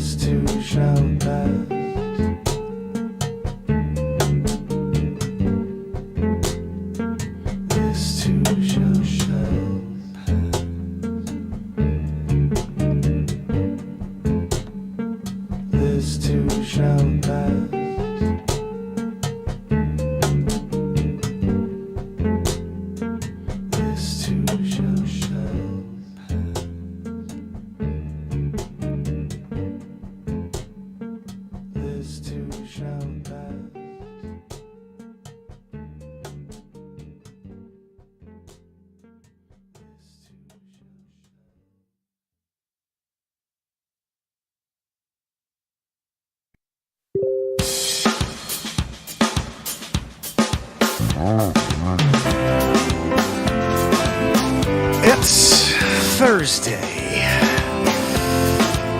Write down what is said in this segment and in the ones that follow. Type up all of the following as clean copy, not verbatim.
This too shall pass. This too shall pass. This too shall pass. This too shall pass. This too shall pass. It's Thursday.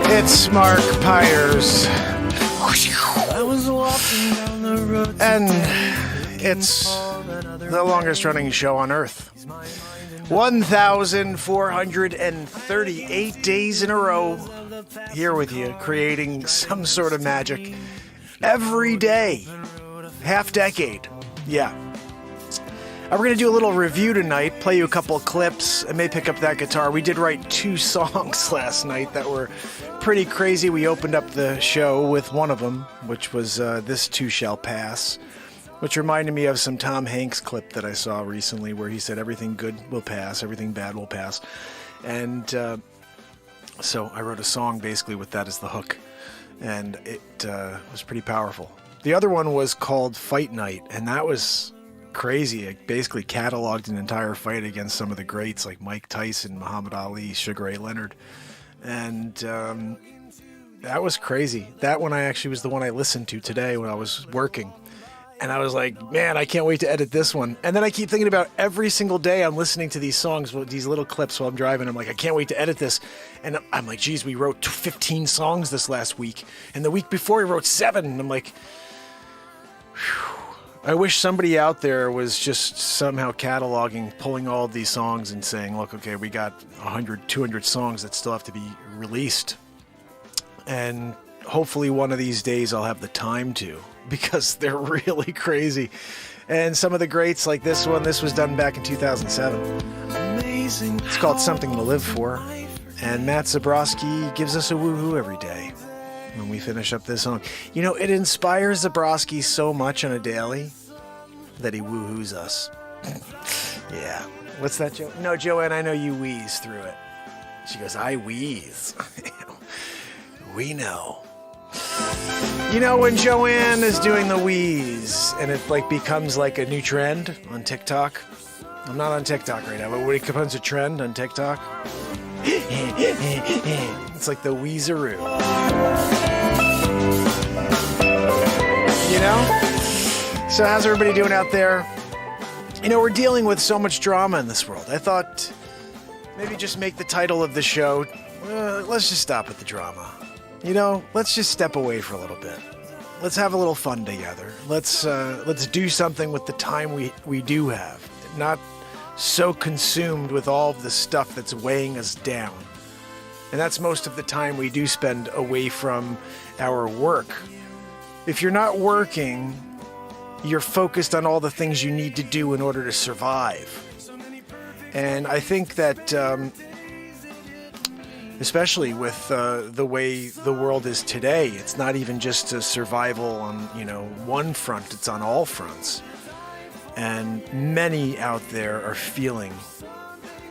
It's Mark Pires. And it's the longest running show on Earth. 1,438 days in a row here with you, creating some sort of magic every day. Half decade. Yeah. We're going to do a little review tonight, play you a couple of clips. I may pick up that guitar. We did write 2 songs last night that were pretty crazy. We opened up the show with one of them, which was This Too Shall Pass, which reminded me of some Tom Hanks clip that I saw recently where he said everything good will pass, everything bad will pass. And so I wrote a song basically with that as the hook, and it was pretty powerful. The other one was called Fight Night, and that was crazy. It basically cataloged an entire fight against some of the greats like Mike Tyson, Muhammad Ali, Sugar Ray Leonard. And that was crazy. That one actually was the one I listened to today when I was working. And I was like, man, I can't wait to edit this one. And then I keep thinking about every single day I'm listening to these songs, these little clips while I'm driving. I'm like, I can't wait to edit this. And I'm like, geez, we wrote 15 songs this last week. And the week before we wrote 7. And I'm like, whew. I wish somebody out there was just somehow cataloging, pulling all of these songs and saying, look, okay, we got 100, 200 songs that still have to be released. And hopefully one of these days I'll have the time to, because they're really crazy. And some of the greats like this one, this was done back in 2007. It's called Something to Live For. And Matt Zabrowski gives us a woohoo every day when we finish up this song. You know, it inspires Zabrowski so much on a daily that he woohoos us. Yeah. What's that, Joe? No, Joanne, I know you wheeze through it. She goes, I wheeze. We know. You know, when Joanne is doing the wheeze and it like becomes like a new trend on TikTok. I'm not on TikTok right now, but when it becomes a trend on TikTok, it's like the wheezeroo. You know? So how's everybody doing out there? You know, we're dealing with so much drama in this world. I thought maybe just make the title of the show, let's just stop with the drama. You know, let's just step away for a little bit. Let's have a little fun together. Let's do something with the time we do have. Not so consumed with all of the stuff that's weighing us down. And that's most of the time we do spend away from our work. If you're not working, you're focused on all the things you need to do in order to survive. And I think that, especially with the way the world is today, it's not even just a survival on, one front, it's on all fronts. And many out there are feeling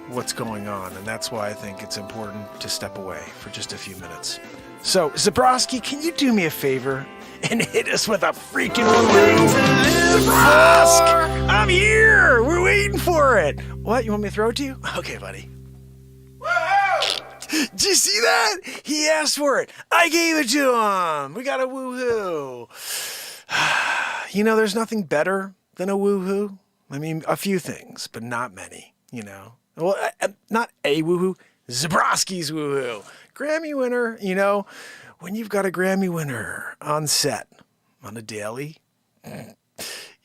what's going on, and that's why I think it's important to step away for just a few minutes. So, Zabrowski, can you do me a favor and hit us with a freaking woo-woo? Zabrosk! I'm here! We're waiting for it! What, you want me to throw it to you? Okay, buddy. Did you see that? He asked for it. I gave it to him. We got a woohoo. You know, there's nothing better than a woohoo. I mean, a few things, but not many, Well, not a woohoo, Zabrowski's woohoo. Grammy winner, when you've got a Grammy winner on set, on a daily,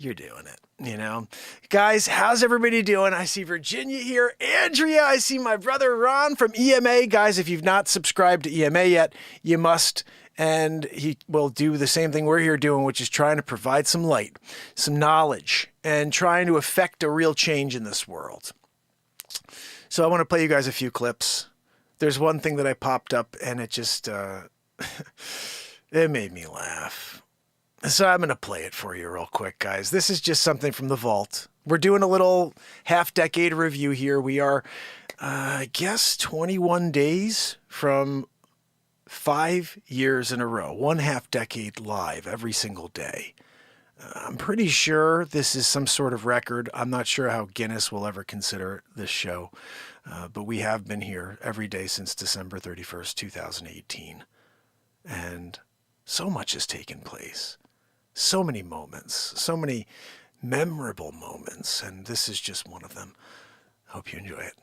you're doing it, you know. Guys, how's everybody doing? I see Virginia here. Andrea, I see my brother Ron from EMA. Guys, if you've not subscribed to EMA yet, you must. And he will do the same thing we're here doing, which is trying to provide some light, some knowledge, and trying to affect a real change in this world. So I want to play you guys a few clips. There's one thing that I popped up, and it just, it made me laugh. So I'm going to play it for you real quick, guys. This is just something from the vault. We're doing a little half-decade review here. We are, I guess, 21 days from 5 years in a row, 1/2 decade live every single day. I'm pretty sure this is some sort of record. I'm not sure how Guinness will ever consider this show, but we have been here every day since December 31st, 2018. And so much has taken place. So many moments, so many memorable moments, and this is just one of them. Hope you enjoy it.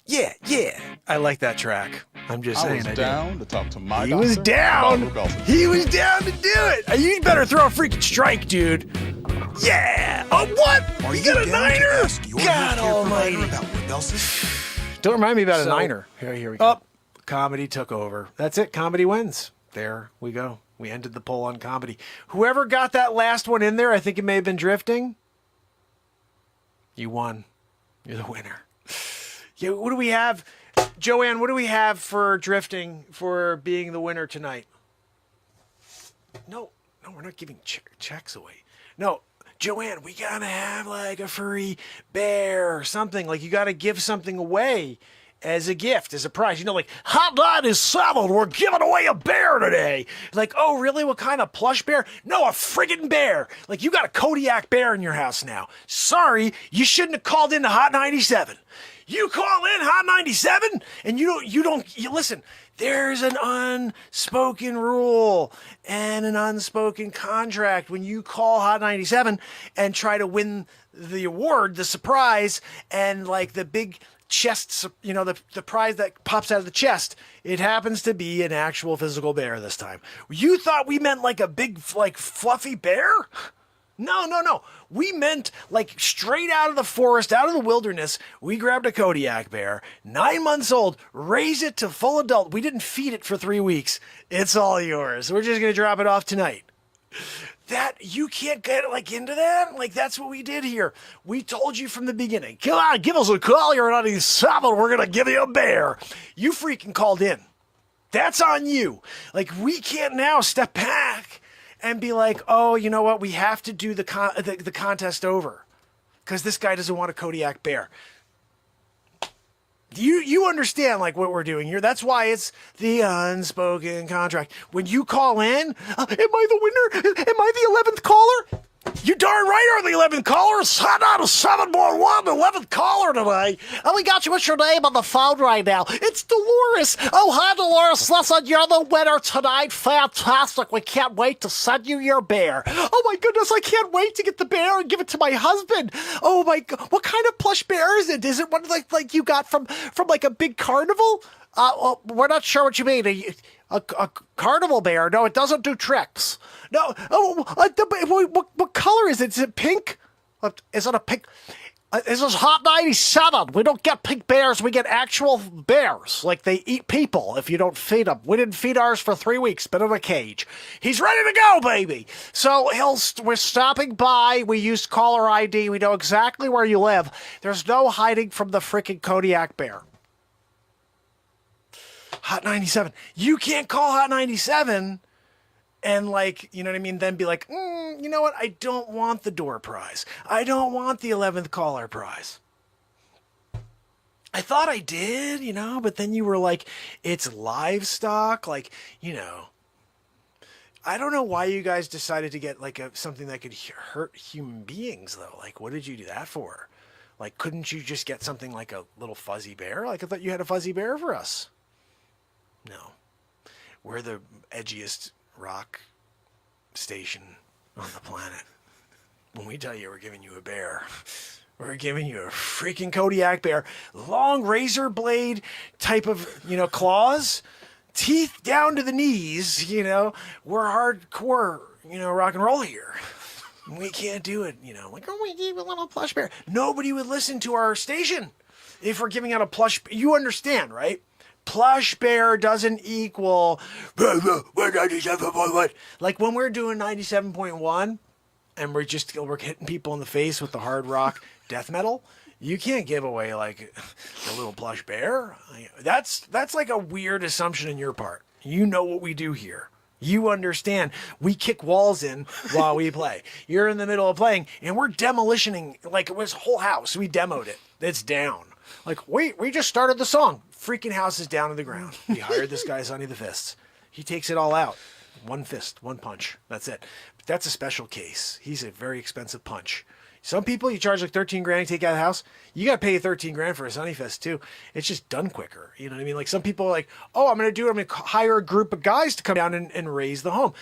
Yeah. I like that track. I'm just saying. I was down to talk to my He doctor. was down. He was down to do it. You better throw a freaking strike, dude. Yeah. Oh, what? You got a niner? God almighty. Don't remind me about a niner. Here we go. Oh, comedy took over. That's it. Comedy wins. There we go. We ended the poll on comedy. Whoever got that last one in there, I think it may have been Drifting. You won. You're the winner. Yeah, what do we have? Joanne, what do we have for Drifting for being the winner tonight? No, we're not giving checks away. No, Joanne, we gotta have like a furry bear or something. Like you gotta give something away as a gift, as a prize. You know, like, Hot 97, we're giving away a bear today. Like, oh, really? What kind of plush bear? No, a friggin' bear. Like, you got a Kodiak bear in your house now. Sorry, you shouldn't have called into Hot 97. You call in Hot 97 and you listen, there's an unspoken rule and an unspoken contract when you call Hot 97 and try to win the award, the surprise, and like the big chest, you know, the prize that pops out of the chest. It happens to be an actual physical bear this time. You thought we meant like a big, like fluffy bear? No. We meant like straight out of the forest, out of the wilderness. We grabbed a Kodiak bear, 9 months old, raised it to full adult. We didn't feed it for 3 weeks. It's all yours. We're just going to drop it off tonight. That, you can't get like into that? Like, that's what we did here. We told you from the beginning, come on, give us a call. You're on these 7. We're going to give you a bear. You freaking called in. That's on you. Like, we can't now step back and be like, oh, you know what? We have to do the contest over because this guy doesn't want a Kodiak bear. You understand like what we're doing here. That's why it's the unspoken contract. When you call in, am I the winner? Am I the 11th caller? You darn right are the 11th caller. It's Hot 97 more one, 11th caller today. Oh, we got you. What's your name on the phone right now? It's Dolores. Oh, hi, Dolores. Listen, you're the winner tonight. Fantastic. We can't wait to send you your bear. Oh, my goodness. I can't wait to get the bear and give it to my husband. Oh, my God. What kind of plush bear is it? Is it one like you got from like a big carnival? Well, we're not sure what you mean. A carnival bear? No, it doesn't do tricks. No. Oh, what color is it? Is it pink? Is it a pink? This is Hot 97. We don't get pink bears. We get actual bears. Like they eat people if you don't feed them. We didn't feed ours for 3 weeks. Been in a cage. He's ready to go, baby. So we're stopping by. We used caller ID. We know exactly where you live. There's no hiding from the freaking Kodiak bear. Hot 97. You can't call Hot 97 and like, you know what I mean? Then be like, you know what? I don't want the door prize. I don't want the 11th caller prize. I thought I did, you know, but then you were like, it's livestock. Like, you know, I don't know why you guys decided to get like something that could hurt human beings though. Like, what did you do that for? Like, couldn't you just get something like a little fuzzy bear? Like I thought you had a fuzzy bear for us. No, we're the edgiest rock station on the planet. When we tell you we're giving you a bear, We're giving you a freaking Kodiak bear. Long razor blade type of, claws. Teeth down to the knees, We're hardcore, rock and roll here. We can't do it, Like, oh, we gave a little plush bear. Nobody would listen to our station if we're giving out a plush. You understand, right? Plush bear doesn't equal 97.1. Like when we're doing 97.1 and we're hitting people in the face with the hard rock death metal, you can't give away like a little plush bear. That's like a weird assumption in your part. You know what we do here. You understand. We kick walls in while we play. You're in the middle of playing and we're demolitioning, like it was a whole house. We demoed it. It's down. Like, wait, we just started the song. Freaking house is down to the ground. We hired this guy, Sonny the Fists. He takes it all out. One fist, one punch. That's it. But that's a special case. He's a very expensive punch. Some people, you charge like 13 grand to take out of the house. You got to pay 13 grand for a Sonny Fist too. It's just done quicker. You know what I mean? Like some people are like, oh, I'm going to hire a group of guys to come down and raise the home.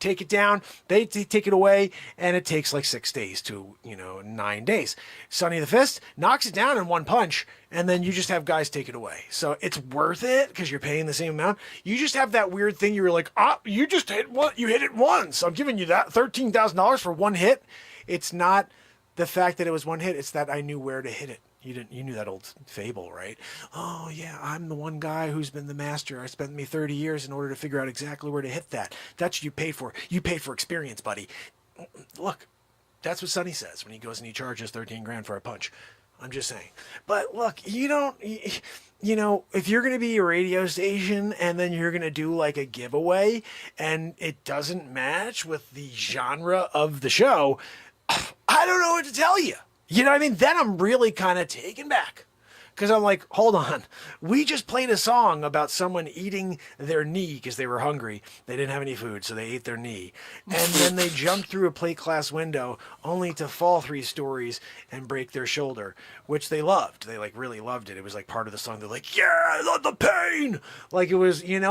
Take it down. They take it away. And it takes like 6 days to, 9 days. Sonny the Fist knocks it down in one punch. And then you just have guys take it away. So it's worth it because you're paying the same amount. You just have that weird thing. You were like, you just hit it once. I'm giving you that $13,000 for one hit. It's not the fact that it was one hit, it's that I knew where to hit it. You knew that old fable, right? Oh yeah, I'm the one guy who's been the master. I spent me 30 years in order to figure out exactly where to hit that. That's what you paid for. You paid for experience, buddy. Look, that's what Sonny says when he goes and he charges 13 grand for a punch. I'm just saying. But look, if you're going to be a radio station and then you're going to do like a giveaway and it doesn't match with the genre of the show, I don't know what to tell you. You know what I mean? Then I'm really kind of taken back. Because I'm like, hold on. We just played a song about someone eating their knee because they were hungry. They didn't have any food, so they ate their knee. And then they jumped through a plate glass window only to fall 3 stories and break their shoulder, which they loved. They like really loved it. It was like part of the song. They're like, yeah, I love the pain. Like it was, and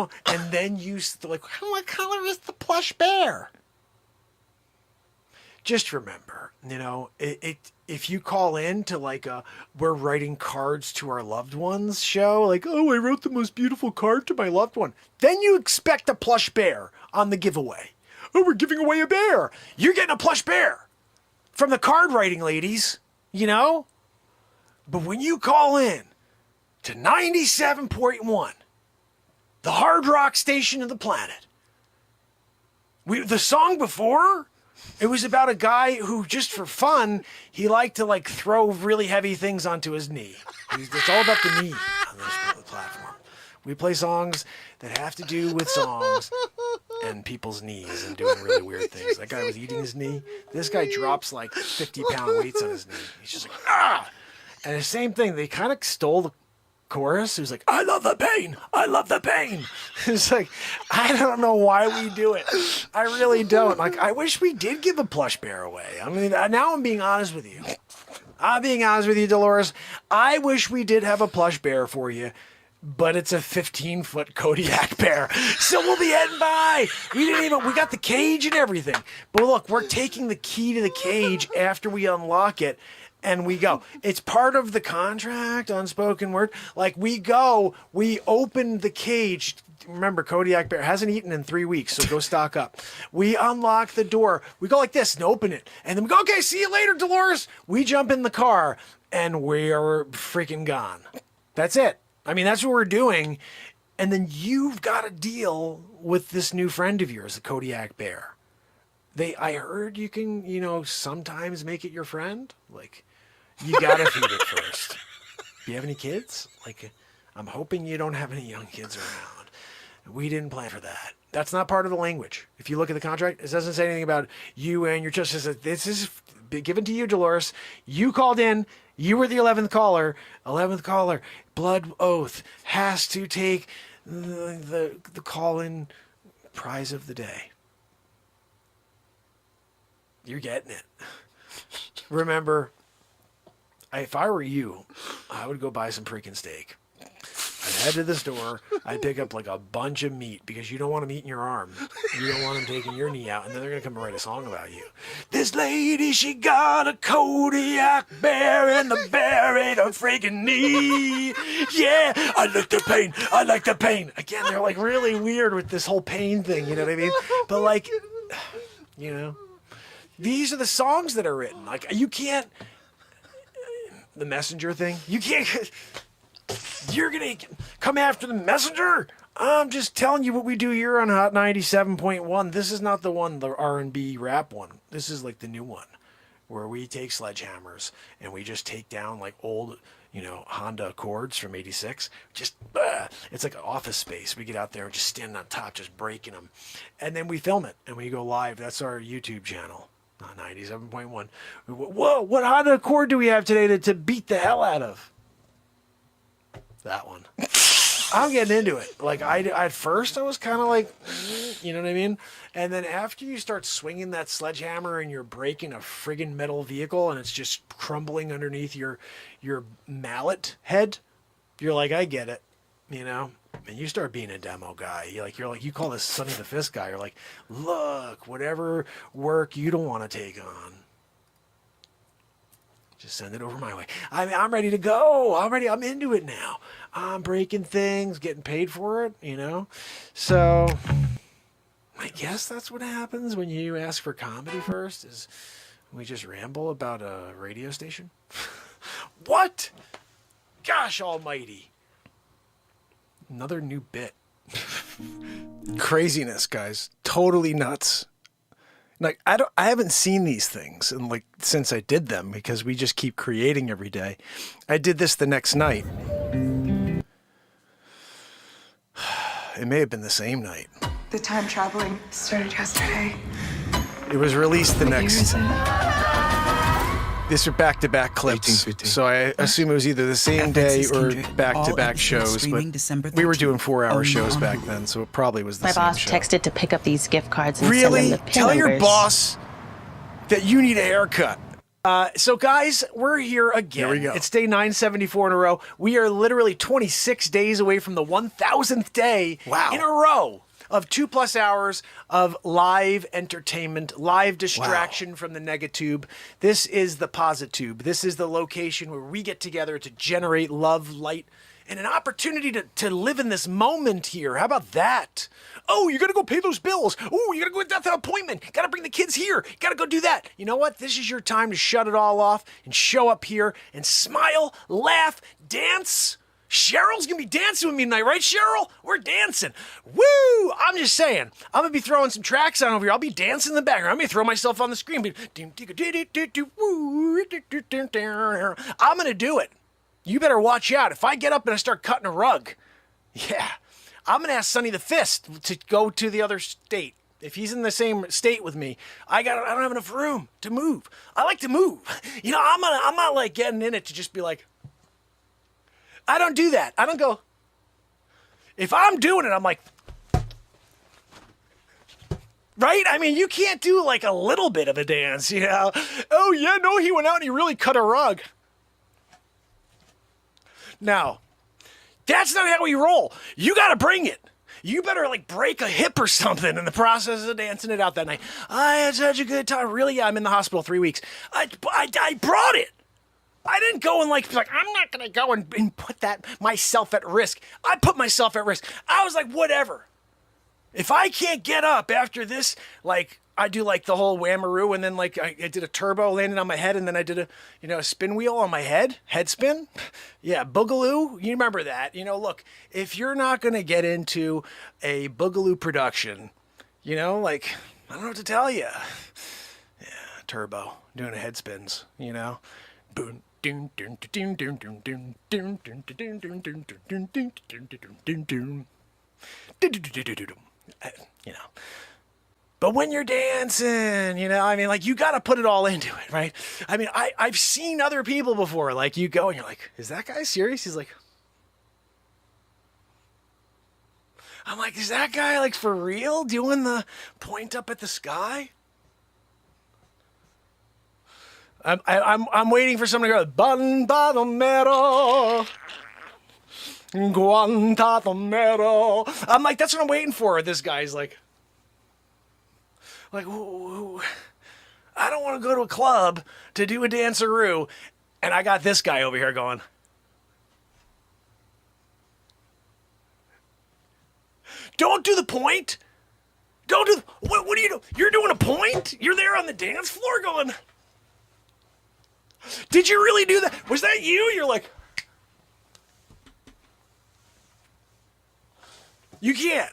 then they're like, what color is the plush bear? Just remember, if you call in to like we're writing cards to our loved ones show, like, oh, I wrote the most beautiful card to my loved one, then you expect a plush bear on the giveaway. Oh, we're giving away a bear. You're getting a plush bear from the card writing ladies, But when you call in to 97.1, the hard rock station of the planet, the song before, it was about a guy who, just for fun, he liked to like throw really heavy things onto his knee. It's all about the knee on this platform. We play songs that have to do with songs and people's knees and doing really weird things. That guy was eating his knee. This guy drops like 50-pound weights on his knee. He's just like, ah! And the same thing, they kind of stole the chorus. It was like, I love the pain. I love the pain. It's like, I don't know why we do it. I really don't. Like, I wish we did give a plush bear away. I mean, now I'm being honest with you. I'm being honest with you, Dolores. I wish we did have a plush bear for you, but it's a 15-foot Kodiak bear. So we'll be heading by. We got the cage and everything. But look, we're taking the key to the cage after we unlock it. And we go. It's part of the contract, unspoken word. Like we open the cage. Remember, Kodiak bear hasn't eaten in 3 weeks, so go stock up. We unlock the door. We go like this and open it. And then we go, okay, see you later, Dolores. We jump in the car and we are freaking gone. That's it. I mean, that's what we're doing. And then you've got to deal with this new friend of yours, the Kodiak bear. I heard you can, sometimes make it your friend. Like, you gotta feed it first. Do you have any kids? Like, I'm hoping you don't have any young kids around. We didn't plan for that. That's not part of the language. If you look at the contract, it doesn't say anything about you and your justice. This is given to you, Dolores. You called in. You were the 11th caller. 11th caller. Blood oath has to take the call-in prize of the day. You're getting it. Remember, if I were you, I would go buy some freaking steak. I'd head to the store. I'd pick up like a bunch of meat because you don't want them eating your arm. You don't want them taking your knee out, and then they're going to come and write a song about you. This lady, she got a Kodiak bear, and the bear ate a freaking knee. Yeah, I like the pain. I like the pain. Again, they're like really weird with this whole pain thing, you know what I mean? But like, you know, these are the songs that are written. Like, you can't, the messenger thing, you can't, you're going to come after the messenger? I'm just telling you what we do here on Hot 97.1. This is not the one, the R&B rap one. This is like the new one where we take sledgehammers and we just take down like old, you know, Honda Accords from 86. Just, it's like an office space. We get out there and just stand on top, just breaking them. And then we film it and we go live. That's our YouTube channel, 97.1. Whoa, what Honda Accord do we have today to beat the hell out of? That one. I'm getting into it. Like, at first I was kind of like, you know what I mean? And then after you start swinging that sledgehammer and you're breaking a friggin' metal vehicle and it's just crumbling underneath your mallet head, you're like, I get it, you know? And you start being a demo guy. You're like, you call this Sonny the Fist guy. You're like, look, whatever work you don't want to take on, just send it over my way. I'm ready to go. I'm into it now. I'm breaking things, getting paid for it, you know? So I guess that's what happens when you ask for comedy first, is we just ramble about a radio station. What? Gosh almighty. Another new bit. Craziness, guys. Totally nuts. Like, I haven't seen these things and like since I did them, because we just keep creating every day. I did this the next night. It may have been the same night. The time traveling started yesterday. It was released the next. These are back-to-back clips, so I assume it was either the same day or back-to-back shows, but we were doing 4-hour shows back then, so it probably was the same show. My boss texted to pick up these gift cards and really? send them the pin Tell your numbers. boss that you need a haircut. So guys, we're here again. Here we go. It's day 974 in a row. We are literally 26 days away from the 1,000th day in a row of 2+ hours of live entertainment, live distraction from the negatube. This is the Positube. This is the location where we get together to generate love, light, and an opportunity to live in this moment here. How about that? Oh, you gotta go pay those bills. Oh, you gotta go get that appointment. Gotta bring the kids here. Gotta go do that. You know what? This is your time to shut it all off and show up here and smile, laugh, dance. Cheryl's gonna be dancing with me tonight, right, Cheryl? We're dancing. Woo! I'm just saying. I'm gonna be throwing some tracks on over here. I'll be dancing in the background. I'm gonna throw myself on the screen. I'm gonna do it. You better watch out. If I get up and I start cutting a rug, I'm going to ask Sonny the Fist to go to the other state. If he's in the same state with me, I don't have enough room to move. I like to move. You know, I'm not like getting in it to just be like, I don't do that. I don't go, if I'm doing it, I'm like, right? I mean, you can't do like a little bit of a dance, you know? Oh yeah, no, he went out and he really cut a rug. Now, that's not how we roll. You got to bring it. You better like break a hip or something in the process of dancing it out that night. I had such a good time. Really, I'm in the hospital 3 weeks. I brought it. I didn't go and like I'm not going to go and put that myself at risk. I put myself at risk. I was like, whatever. If I can't get up after this, like I do like the whole whammaroo, and then like I did a turbo landing on my head, and then I did a spin wheel on my head spin. Yeah, boogaloo. You remember that? You know, look, if you're not gonna get into a boogaloo production, you know, like I don't know what to tell you. Yeah, turbo doing a head spins. You know, boom. You know. But when you're dancing, you know, I mean, like, you got to put it all into it, right? I mean, I've seen other people before, like, you go and you're like, is that guy serious? He's like, I'm like, is that guy, like, for real doing the point up at the sky? I'm waiting for someone to go, Banbanamero, Guantanamero. I'm like, that's what I'm waiting for. This guy's like, Like, I don't want to go to a club to do a danceroo, and I got this guy over here going, don't do the point. Don't do what are you doing? You're doing a point? You're there on the dance floor going, did you really do that? Was that you? You're like, you can't.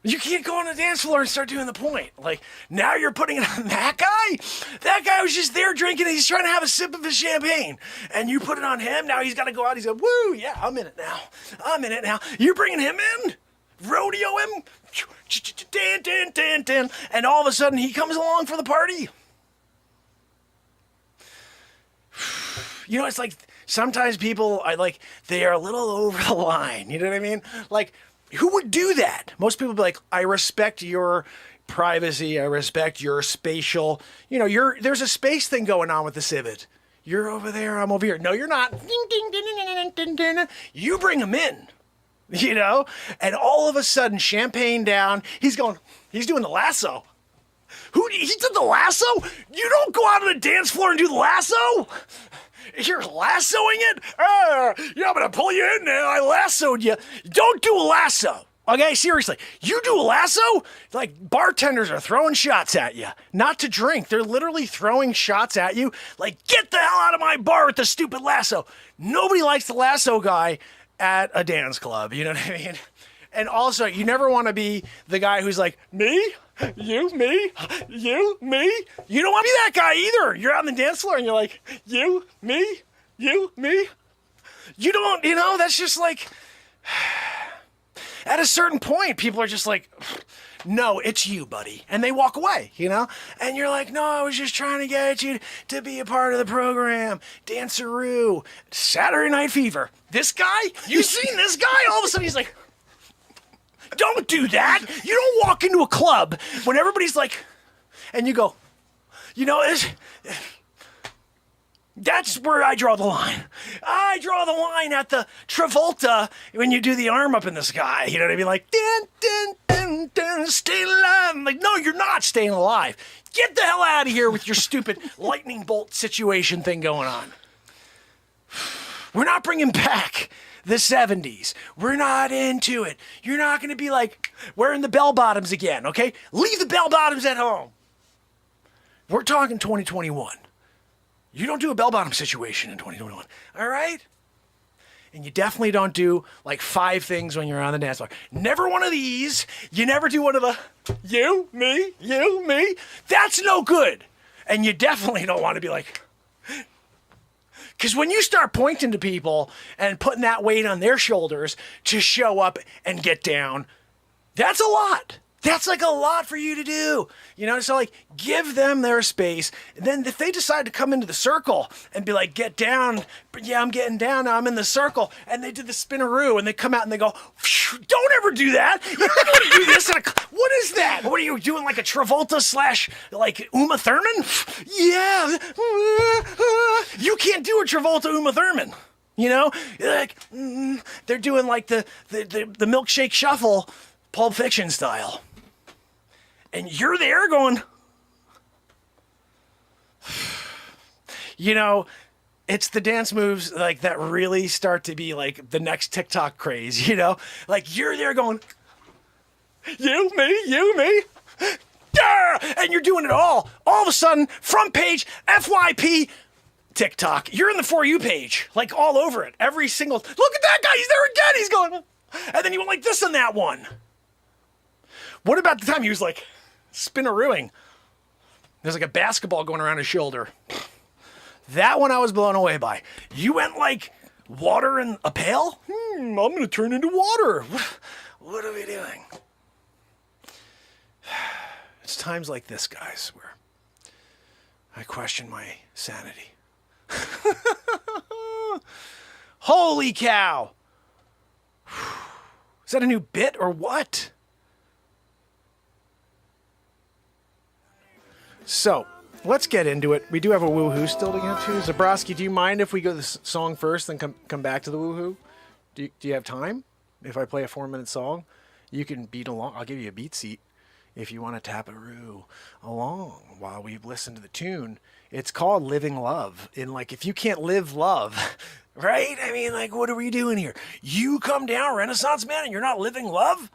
You can't go on the dance floor and start doing the point. Like, now you're putting it on that guy? That guy was just there drinking. He's trying to have a sip of his champagne. And you put it on him. Now he's got to go out. He's like, woo, yeah, I'm in it now. I'm in it now. You're bringing him in? Rodeo him? Dan, dan, dan, dan. And all of a sudden, he comes along for the party. You know, it's like sometimes people, they are a little over the line. You know what I mean? Like, who would do that? Most people be like, I respect your privacy. I respect your spatial. You know, there's a space thing going on with the Civet. You're over there. I'm over here. No, you're not. You bring him in, you know? And all of a sudden, champagne down. He's doing the lasso. He did the lasso? You don't go out on the dance floor and do the lasso? You're lassoing it? Yeah, I'm going to pull you in now. I lassoed you. Don't do a lasso. Okay, seriously. You do a lasso? Like, bartenders are throwing shots at you. Not to drink. They're literally throwing shots at you. Like, get the hell out of my bar with the stupid lasso. Nobody likes the lasso guy at a dance club. You know what I mean? And also, you never want to be the guy who's like, me? You, me, you, me. You don't want to be that guy either. You're on the dance floor and you're like, you, me, you, me. You don't, that's just like, at a certain point, people are just like, no, it's you, buddy. And they walk away, And you're like, no, I was just trying to get you to be a part of the program. Danceroo, Saturday Night Fever. This guy, you seen this guy? All of a sudden he's like, don't do that. You don't walk into a club when everybody's like, and you go, that's where I draw the line. I draw the line at the Travolta when you do the arm up in the sky. You know what I mean? Like, dun, dun, dun, dun, stay alive. I'm like, no, you're not staying alive. Get the hell out of here with your stupid lightning bolt situation thing going on. We're not bringing back the 70s. We're not into it. You're not going to be like wearing the bell bottoms again, okay? Leave the bell bottoms at home. We're talking 2021. You don't do a bell bottom situation in 2021, all right? And you definitely don't do like 5 things when you're on the dance floor. Never one of these. You never do one of the you, me. That's no good. And you definitely don't want to be like, because when you start pointing to people and putting that weight on their shoulders to show up and get down, that's a lot. That's like a lot for you to do. So like give them their space. And then if they decide to come into the circle and be like, get down, but yeah, I'm getting down now, I'm in the circle, and they did the spinneroo and they come out and they go, don't ever do that. You're not going to do this. What is that? What are you doing, like a Travolta / like Uma Thurman? Yeah. You can't do a Travolta Uma Thurman. Like, they're doing like the milkshake shuffle, Pulp Fiction style. And you're there going, it's the dance moves like that really start to be like the next TikTok craze, Like you're there going, you, me, and you're doing it all. All of a sudden, front page, FYP, TikTok. You're in the For You page, like all over it. Every single, look at that guy, he's there again, he's going, and then he went like this on that one. What about the time he was like, spinnerooing? There's like a basketball going around his shoulder. That one I was blown away by. You went like water in a pail? I'm going to turn into water. What are we doing? It's times like this, guys, where I question my sanity. Holy cow. Is that a new bit or what? So, let's get into it. We do have a woohoo still to get to. Zabrowski, do you mind if we go the song first, then come back to the woohoo? Do you have time? If I play a 4-minute song, you can beat along. I'll give you a beat seat. if you want to tap-a-roo along while we listen to the tune. It's called Living Love. And like, if you can't live love, right? I mean, like, what are we doing here? You come down, Renaissance man, and you're not living love?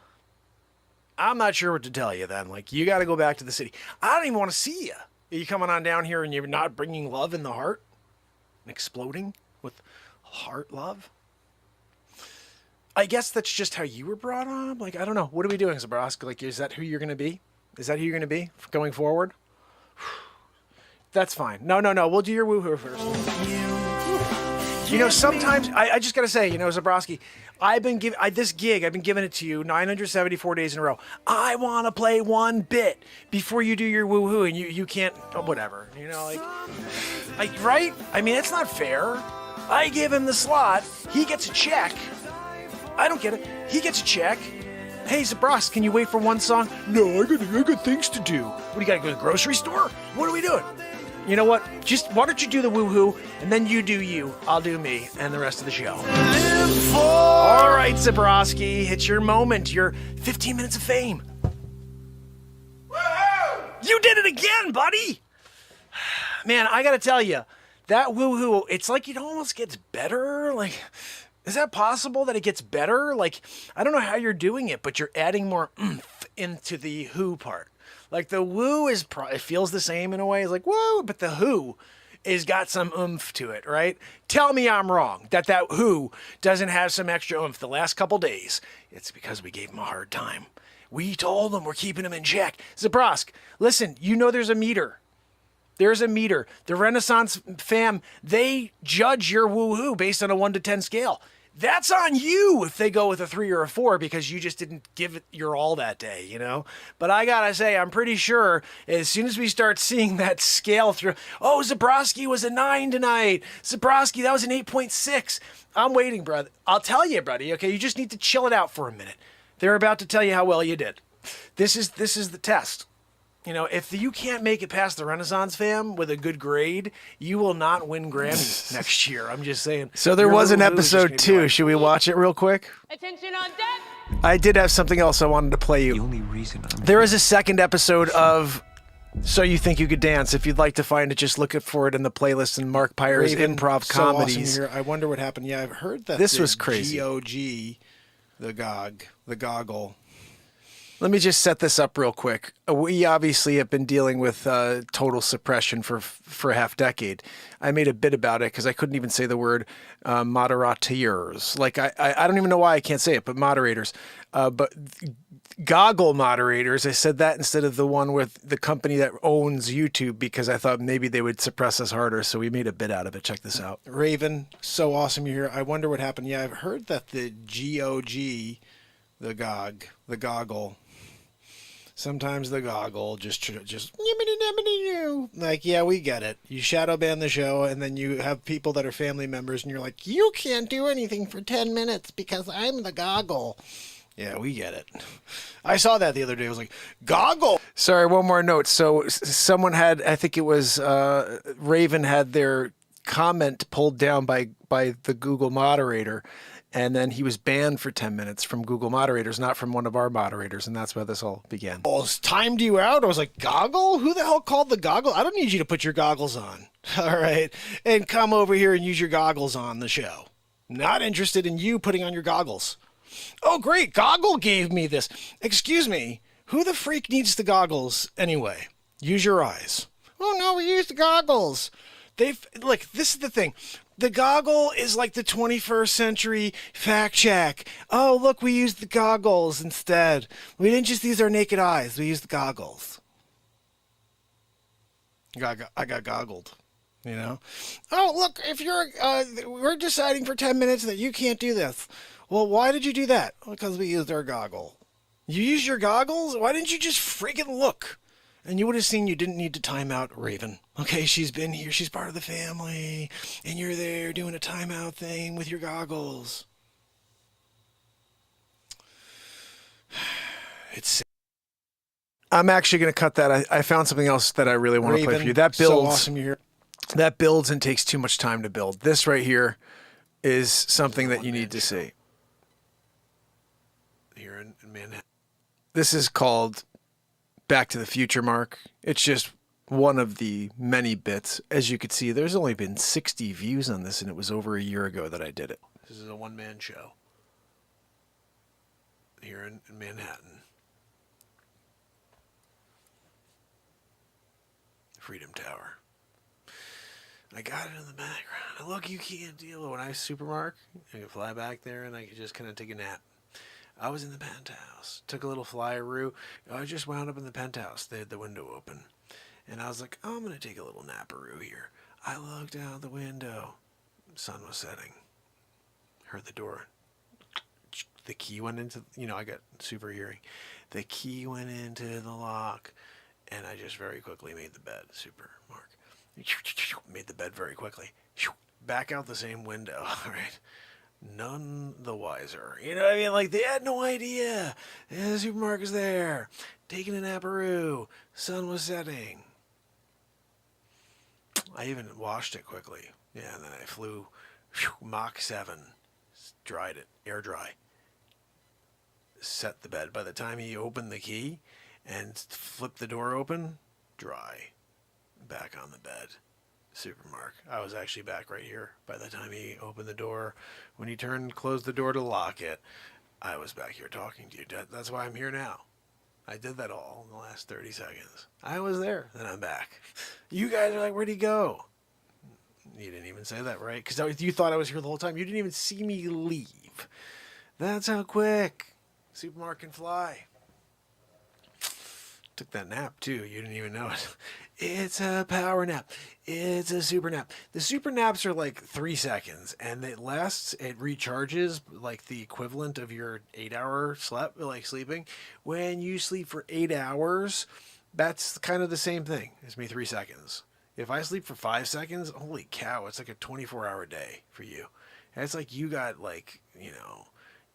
I'm not sure what to tell you then. Like, you got to go back to the city. I don't even want to see you. Are you coming on down here and you're not bringing love in the heart? Exploding with heart love? I guess that's just how you were brought up. Like, I don't know. What are we doing, Zabrowski? Like, is that who you're going to be? Is that who you're going to be going forward? That's fine. No. We'll do your woohoo first. You know, sometimes I just got to say, you know, Zabrowski, I've been giving this gig. I've been giving it to you 974 days in a row. I want to play one bit before you do your woohoo, and you can't. Oh, whatever. You know, like, right? I mean, it's not fair. I give him the slot. He gets a check. I don't get it. He gets a check. Hey, Zabrowski, can you wait for one song? No, I got things to do. What, do you got to go to the grocery store? What are we doing? You know what? Just why don't you do the woohoo, and then you do you, I'll do me, and the rest of the show. All right, Zabrowski, it's your moment. Your 15 minutes of fame. Woohoo! You did it again, buddy. Man, I gotta tell you, that woohoo, it's like it almost gets better. Like, is that possible that it gets better? Like, I don't know how you're doing it, but you're adding more oomph into the who part. Like, the woo is, it feels the same in a way. It's like, woo, but the who is got some oomph to it, right? Tell me I'm wrong, that who doesn't have some extra oomph the last couple days. It's because we gave him a hard time. We told him we're keeping him in check. Zabrowski, listen, you know there's a meter. There's a meter. The Renaissance fam, they judge your woohoo based on a 1 to 10 scale. That's on you if they go with a 3 or a 4 because you just didn't give it your all that day, you know? But I gotta say, I'm pretty sure as soon as we start seeing that scale through, oh, Zabrowski was a 9 tonight. Zabrowski, that was an 8.6. I'm waiting, brother. I'll tell you, buddy, okay? You just need to chill it out for a minute. They're about to tell you how well you did. This is the test. You know, if you can't make it past the Renaissance fam with a good grade, you will not win Grammy next year. I'm just saying. So there was an episode 2. Should we watch it real quick? Attention on deck. I did have something else I wanted to play you. The only reason There is a second episode of So You Think You Could Dance. If you'd like to find it, just look for it in the playlist in Mark Pires Improv Comedies. So awesome here. I wonder what happened. Yeah, I've heard that this was crazy. GOG, the goggle. Let me just set this up real quick. We obviously have been dealing with total suppression for a half decade. I made a bit about it because I couldn't even say the word moderateurs. Like, I don't even know why I can't say it, but moderators. But goggle moderators, I said that instead of the one with the company that owns YouTube because I thought maybe they would suppress us harder. So we made a bit out of it. Check this out. Raven, so awesome you're here. I wonder what happened. Yeah, I've heard that the GOG, the goggle. Sometimes the goggle just like, yeah, we get it. You shadow ban the show, and then you have people that are family members, and you're like, you can't do anything for 10 minutes because I'm the goggle. Yeah, we get it. I saw that the other day. I was like, goggle. Sorry, one more note. So someone had, I think it was Raven had their comment pulled down by the Google moderator. And then he was banned for 10 minutes from Google moderators, not from one of our moderators. And that's where this all began. Oh, it's timed you out. I was like, goggle? Who the hell called the goggle? I don't need you to put your goggles on. All right. And come over here and use your goggles on the show. Not interested in you putting on your goggles. Oh, great. Goggle gave me this. Excuse me. Who the freak needs the goggles anyway? Use your eyes. Oh, no, we used the goggles. Look, this is the thing. The goggle is like the 21st century fact check. Oh, look, we used the goggles instead. We didn't just use our naked eyes. We used the goggles. I got goggled, you know? Oh, look, if we're deciding for 10 minutes that you can't do this. Well, why did you do that? Because we used our goggle. You used your goggles? Why didn't you just freaking look? And you would have seen you didn't need to time out Raven. Okay, she's been here. She's part of the family. And you're there doing a timeout thing with your goggles. It's. I'm actually going to cut that. I found something else that I really want to play for you. That builds. So awesome you're here. That builds and takes too much time to build. This right here is something that you need to see. Here in Manhattan. This is called Back to the Future, Mark. It's just one of the many bits. As you could see, there's only been 60 views on this, and it was over a year ago that I did it. This is a one-man show here in Manhattan. Freedom Tower. I got it in the background. And look, you can't deal when I Super Mark. I could fly back there and I could just kind of take a nap. I was in the penthouse. Took a little flyeroo. I just wound up in the penthouse. They had the window open. And I was like, oh, I'm going to take a little naparoo here. I looked out the window. Sun was setting. Heard the door. The key went into, I got super hearing. The key went into the lock. And I just very quickly made the bed. Super, Mark. Made the bed very quickly. Back out the same window. All right. None the wiser. You know what I mean? Like, they had no idea. Yeah, the supermarket was there. Taking a naparoo. Sun was setting. I even washed it quickly. Yeah, and then I flew Mach 7. Dried it. Air dry. Set the bed. By the time he opened the key and flipped the door open, dry. Back on the bed. Super Mark. I was actually back right here. By the time he opened the door, when he closed the door to lock it, I was back here talking to you. That's why I'm here now. I did that all in the last 30 seconds. I was there, then I'm back. You guys are like, where'd he go? You didn't even say that, right? Because you thought I was here the whole time. You didn't even see me leave. That's how quick Super Mark can fly. Took that nap too. You didn't even know it. It's a power nap. It's a super nap. The super naps are like 3 seconds, and it recharges like the equivalent of your 8-hour sleeping. When you sleep for 8 hours, that's kind of the same thing as me 3 seconds. If I sleep for 5 seconds, holy cow, it's like a 24-hour day for you. And it's like you got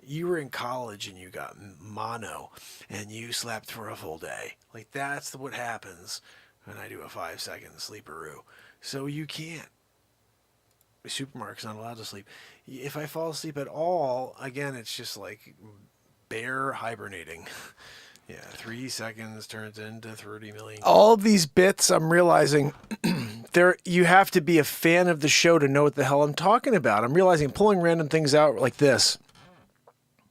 you were in college and you got mono and you slept for a full day. Like, that's what happens when I do a 5-second sleeperoo. So you can't. Supermarket's not allowed to sleep. If I fall asleep at all, again, it's just like bear hibernating. Yeah, 3 seconds turns into 30 million. All of these bits, I'm realizing, you have to be a fan of the show to know what the hell I'm talking about. I'm realizing pulling random things out like this.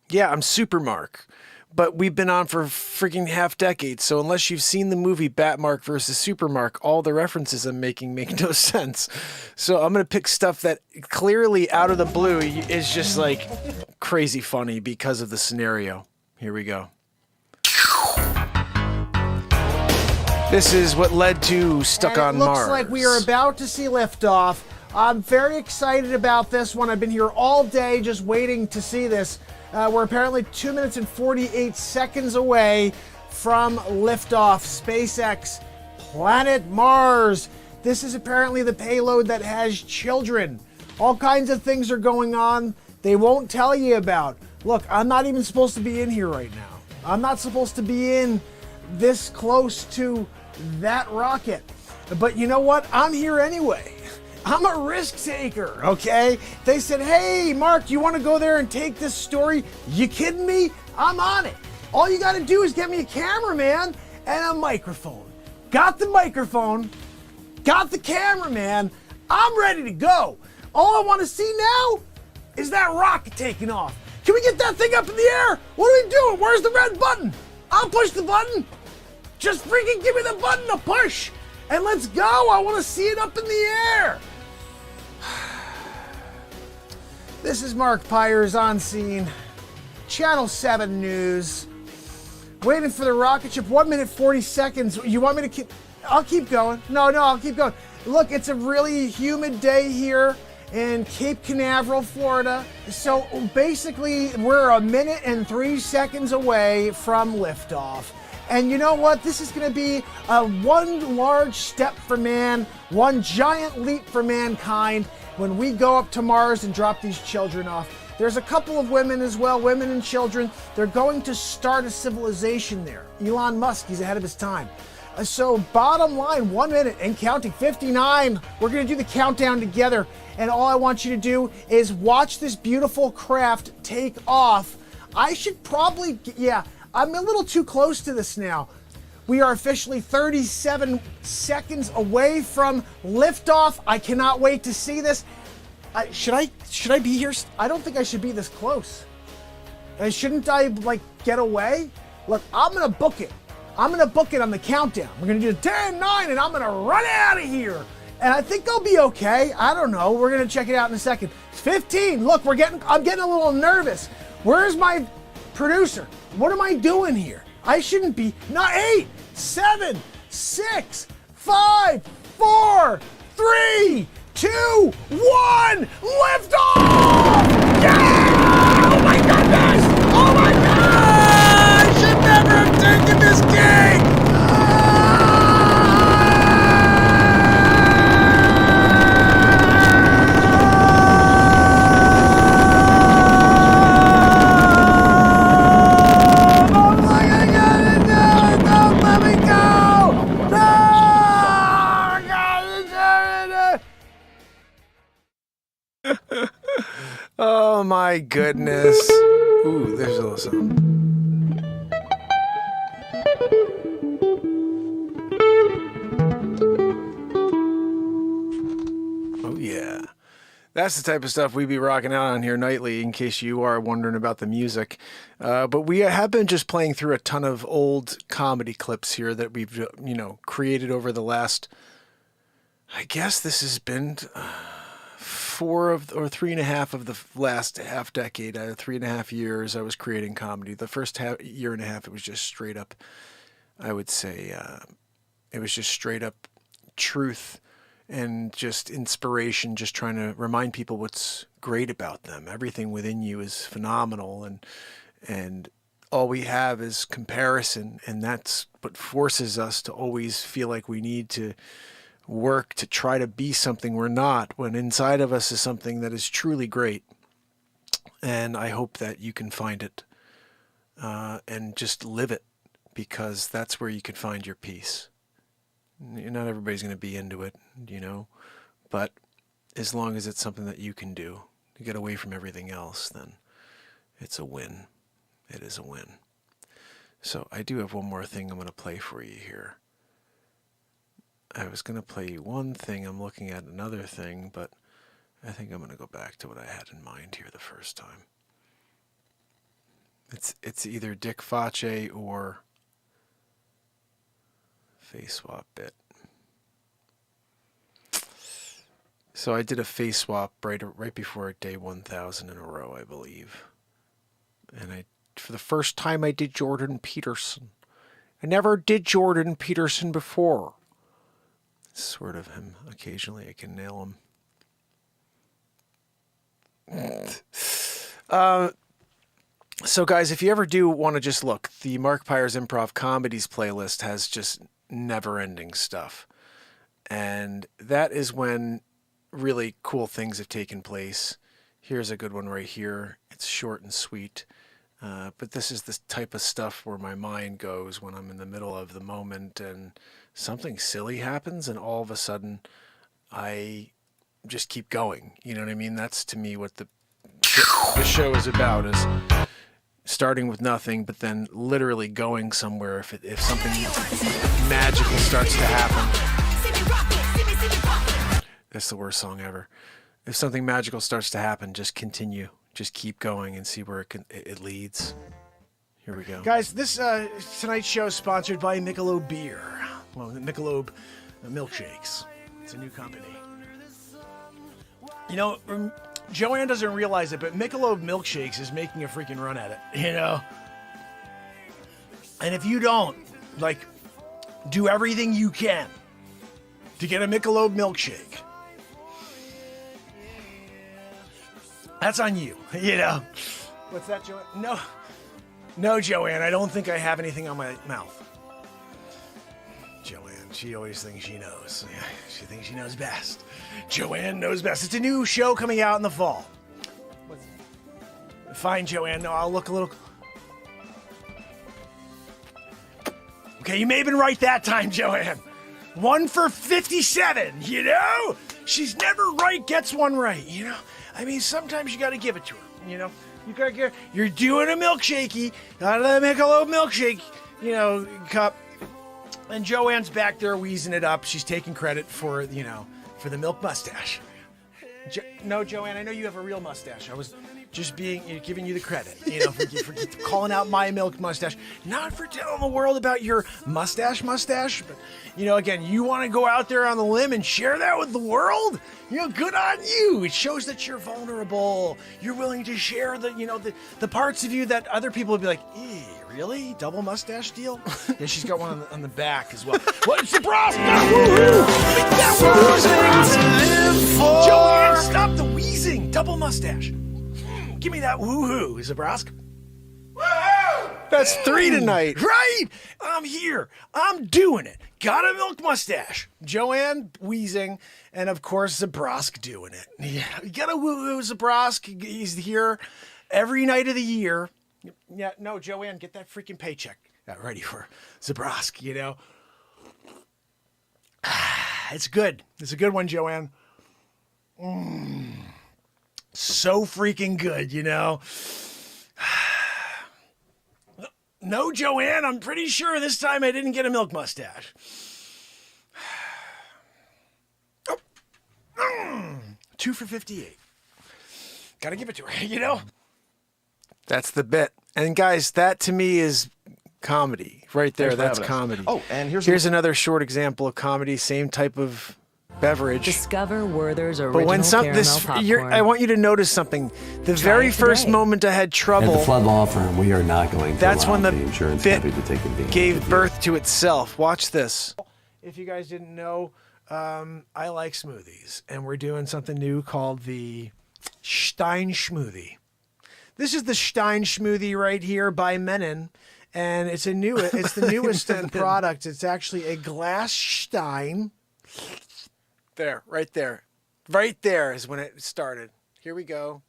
Yeah, I'm Super Mark, but we've been on for freaking half decades, so unless you've seen the movie Batmark versus Super Mark, all the references I'm making make no sense. So I'm going to pick stuff that clearly out of the blue is just like crazy funny because of the scenario. Here we go. This is what led to Stuck on Mars. Looks like we are about to see liftoff. I'm very excited about this one. I've been here all day just waiting to see this. We're apparently 2 minutes and 48 seconds away from liftoff. SpaceX, planet Mars. This is apparently the payload that has children. All kinds of things are going on they won't tell you about. Look, I'm not even supposed to be in here right now. I'm not supposed to be in this close to that rocket. But you know what? I'm here anyway. I'm a risk taker, okay? They said, hey, Mark, you want to go there and take this story? You kidding me? I'm on it. All you got to do is get me a cameraman and a microphone. Got the microphone, got the cameraman. I'm ready to go. All I want to see now is that rocket taking off. Can we get that thing up in the air? What are we doing? Where's the red button? I'll push the button. Just freaking give me the button to push. And let's go. I want to see it up in the air. This is Mark Pires on scene. Channel 7 News. Waiting for the rocket ship. 1 minute 40 seconds. You want me to keep... I'll keep going. No, I'll keep going. Look, it's a really humid day here in Cape Canaveral, Florida. So basically, we're 1 minute and 3 seconds away from liftoff. And you know what? This is going to be one large step for man, one giant leap for mankind when we go up to Mars and drop these children off. There's a couple of women as well, women and children. They're going to start a civilization there. Elon Musk, he's ahead of his time. So bottom line, 1 minute and counting, 59. We're going to do the countdown together. And all I want you to do is watch this beautiful craft take off. I should probably, I'm a little too close to this now. We are officially 37 seconds away from liftoff. I cannot wait to see this. Should I be here? I don't think I should be this close. And shouldn't I like get away? Look, I'm gonna book it. I'm gonna book it on the countdown. We're gonna do 10, 9, and I'm gonna run out of here. And I think I'll be okay. I don't know. We're gonna check it out in a second. It's 15. Look, I'm getting a little nervous. Where's my producer? What am I doing here? I shouldn't be. Not 8, 7, 6, 5, 4, 3, 2, 1. Lift off! Yeah! Oh my goodness! Oh my God! I should never have taken this gig! Oh my goodness. Ooh, there's a little something. Oh yeah. That's the type of stuff we be rocking out on here nightly, in case you are wondering about the music. But we have been just playing through a ton of old comedy clips here that we've, created over the last, I guess this has been 3.5 of the last half decade, 3.5 years I was creating comedy. The first year and a half, it was just straight up, I would say, it was just straight up truth and just inspiration, just trying to remind people what's great about them. Everything within you is phenomenal, and all we have is comparison, and that's what forces us to always feel like we need to work to try to be something we're not, when inside of us is something that is truly great. And I hope that you can find it and just live it, because that's where you can find your peace. Not everybody's going to be into it, but as long as it's something that you can do to get away from everything else, then it's a win. It is a win. So I do have one more thing I'm going to play for you here. I was going to play you one thing. I'm looking at another thing, but I think I'm going to go back to what I had in mind here the first time. It's either Dick Face or Face Swap Bit. So I did a face swap right before day 1000 in a row, I believe. And for the first time, I did Jordan Peterson. I never did Jordan Peterson before. Sort of him. Occasionally I can nail him. So guys, if you ever do want to just look, the Mark Pires Improv Comedies playlist has just never-ending stuff. And that is when really cool things have taken place. Here's a good one right here. It's short and sweet. But this is the type of stuff where my mind goes when I'm in the middle of the moment and something silly happens, and all of a sudden I just keep going. You know what I mean? That's to me what the show is about, is starting with nothing, but then literally going somewhere if something magical starts to happen. That's the worst song ever. If something magical starts to happen, just continue. Just keep going and see where it leads. Here we go. Guys, this tonight's show is sponsored by Michelob Beer. Well, Michelob Milkshakes. It's a new company. Joanne doesn't realize it, but Michelob Milkshakes is making a freaking run at it, And if you don't, do everything you can to get a Michelob milkshake, that's on you, What's that, Joanne? No, Joanne, I don't think I have anything on my mouth. Joanne, she always thinks she knows. She thinks she knows best. Joanne knows best. It's a new show coming out in the fall. Fine, Joanne. No, I'll look a little... Okay, you may have been right that time, Joanne. 1 for 57, She's never right, gets one right, sometimes you gotta give it to her, You gotta give you're doing a milkshakey out of the Michelob milkshake, cup. And Joanne's back there wheezing it up. She's taking credit for, for the milk mustache. No, Joanne, I know you have a real mustache. I was just giving you the credit, for calling out my milk mustache. Not for telling the world about your mustache, but, again, you want to go out there on the limb and share that with the world? Good on you. It shows that you're vulnerable. You're willing to share the parts of you that other people would be like, really? Double mustache deal? Yeah, she's got one on the back as well. What's the Zabrosk? Joanne, stop the wheezing. Double mustache. Give me that woohoo, Zabrosk. Woohoo! That's 3 tonight. Right? I'm here. I'm doing it. Got a milk mustache. Joanne wheezing, and of course Zabrosk doing it. Yeah, you got a woohoo, Zabrosk. He's here every night of the year. Yeah, no, Joanne, get that freaking paycheck ready for Zabrosk, It's good. It's a good one, Joanne. So freaking good, No, Joanne, I'm pretty sure this time I didn't get a milk mustache. 2 for 58. Gotta give it to her, That's the bit. And guys, that to me is comedy. Right there, that's comedy. Oh, and here's another short example of comedy, same type of beverage. Discover Werther's original But when popcorn. I want you to notice something. The very first moment I had trouble, At the Flood Law Firm, we are not going to that's allow when the insurance bit company to take advantage gave of you. birth to itself. Watch this. If you guys didn't know, I like smoothies, and we're doing something new called the Stein Schmoothie. This is the Stein Schmoothie right here by Menon, and it's the newest of the product. It's actually a glass Stein. There, right there. Right there is when it started. Here we go.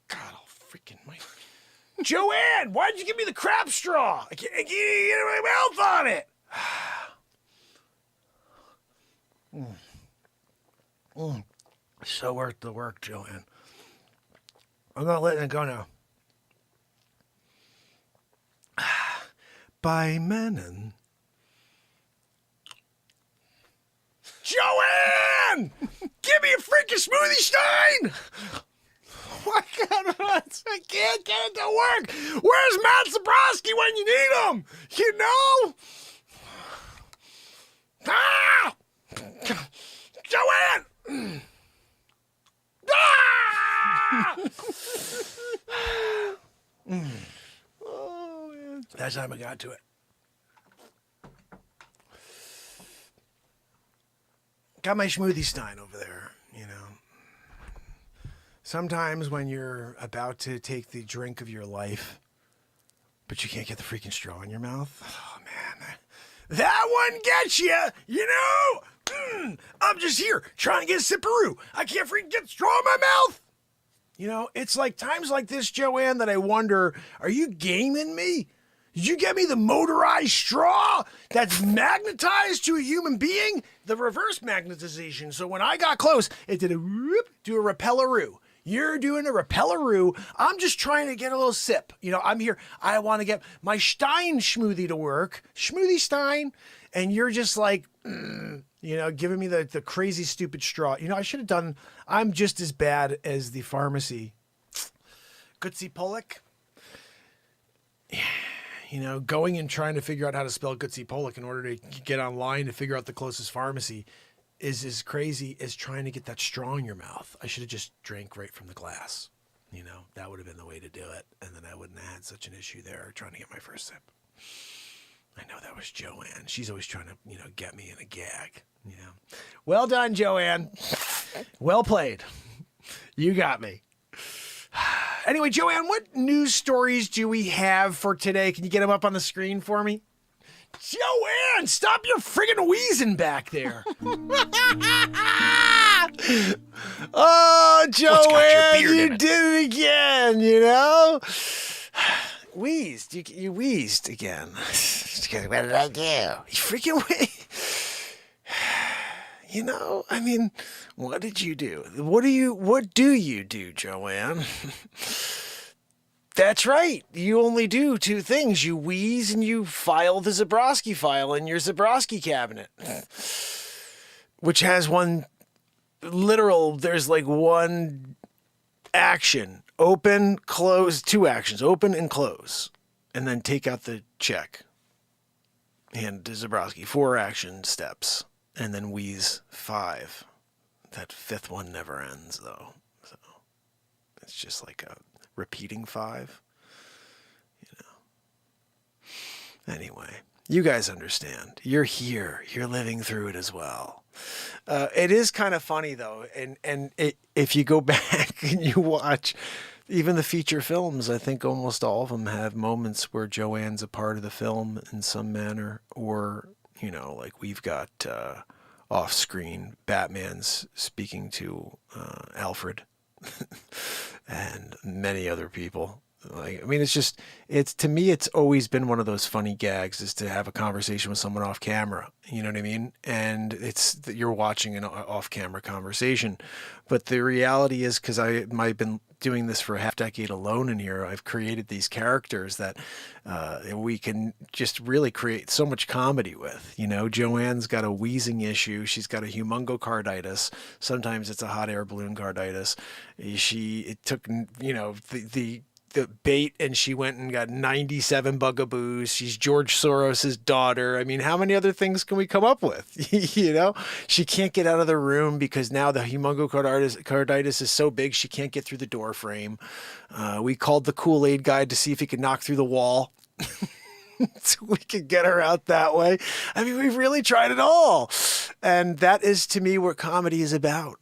God, I'll freaking my... Joanne, why'd you give me the crap straw? I can't get my mouth on it. So worth the work, Joanne. I'm not letting it go now. By Menon. Joanne! Give me a freaking smoothie stein! Why can't I can't get it to work? Where's Matt Zabroski when you need him? Ah! Joanne! Ah! Oh, man. That time I got to it. Got my smoothie stein over there, Sometimes when you're about to take the drink of your life, but you can't get the freaking straw in your mouth. Oh, man. That one gets you, I'm just here trying to get a sipperoo. I can't freaking get the straw in my mouth. It's like times like this, Joanne, that I wonder, are you gaming me? Did you get me the motorized straw that's magnetized to a human being? The reverse magnetization. So when I got close, it did a whoop, do a repelleroo. You're doing a repelleroo. I'm just trying to get a little sip. I'm here. I want to get my Stein smoothie to work. Smoothie Stein. And you're just like, giving me the crazy, stupid straw. I should have done, I'm just as bad as the pharmacy. Gootsy Pollock. Going and trying to figure out how to spell Gootsy Pollock in order to get online to figure out the closest pharmacy is as crazy as trying to get that straw in your mouth. I should have just drank right from the glass. That would have been the way to do it. And then I wouldn't have had such an issue there trying to get my first sip. I know that was Joanne. She's always trying to, get me in a gag. Well done, Joanne. Well played. You got me. Anyway, Joanne, what news stories do we have for today? Can you get them up on the screen for me? Joanne, stop your friggin' wheezing back there. Oh, Joanne, beard in you it? did it again, you know? Wheezed. You wheezed again. What did I do? You freaking You know, I mean, what did you do? What do you do, Joanne? That's right. You only do two things. You wheeze and you file the Zabrowski file in your Zabrowski cabinet, which has there's like one action. Open, close, two actions. Open and close. And then take out the check. Hand to Zabrowski. 4 action steps. And then wheeze 5. That 5th one never ends, though. So it's just like a repeating 5. Anyway, you guys understand. You're here. You're living through it as well. It is kind of funny, though. And if you go back and you watch even the feature films, I think almost all of them have moments where Joanne's a part of the film in some manner, or, like we've got off-screen Batman's speaking to Alfred and many other people. To me, it's always been one of those funny gags is to have a conversation with someone off camera. You know what I mean? And it's that you're watching an off camera conversation. But the reality is, because I've been doing this for a half decade alone in here, I've created these characters that we can just really create so much comedy with. Joanne's got a wheezing issue. She's got a humongocarditis. Sometimes it's a hot air balloon carditis. It took, the bait, and she went and got 97 bugaboos. She's George Soros's daughter. I mean, how many other things can we come up with? She can't get out of the room because now the humongocarditis is so big she can't get through the door frame. We called the Kool-Aid guy to see if he could knock through the wall. So we could get her out that way. I mean, we've really tried it all. And that is, to me, what comedy is about.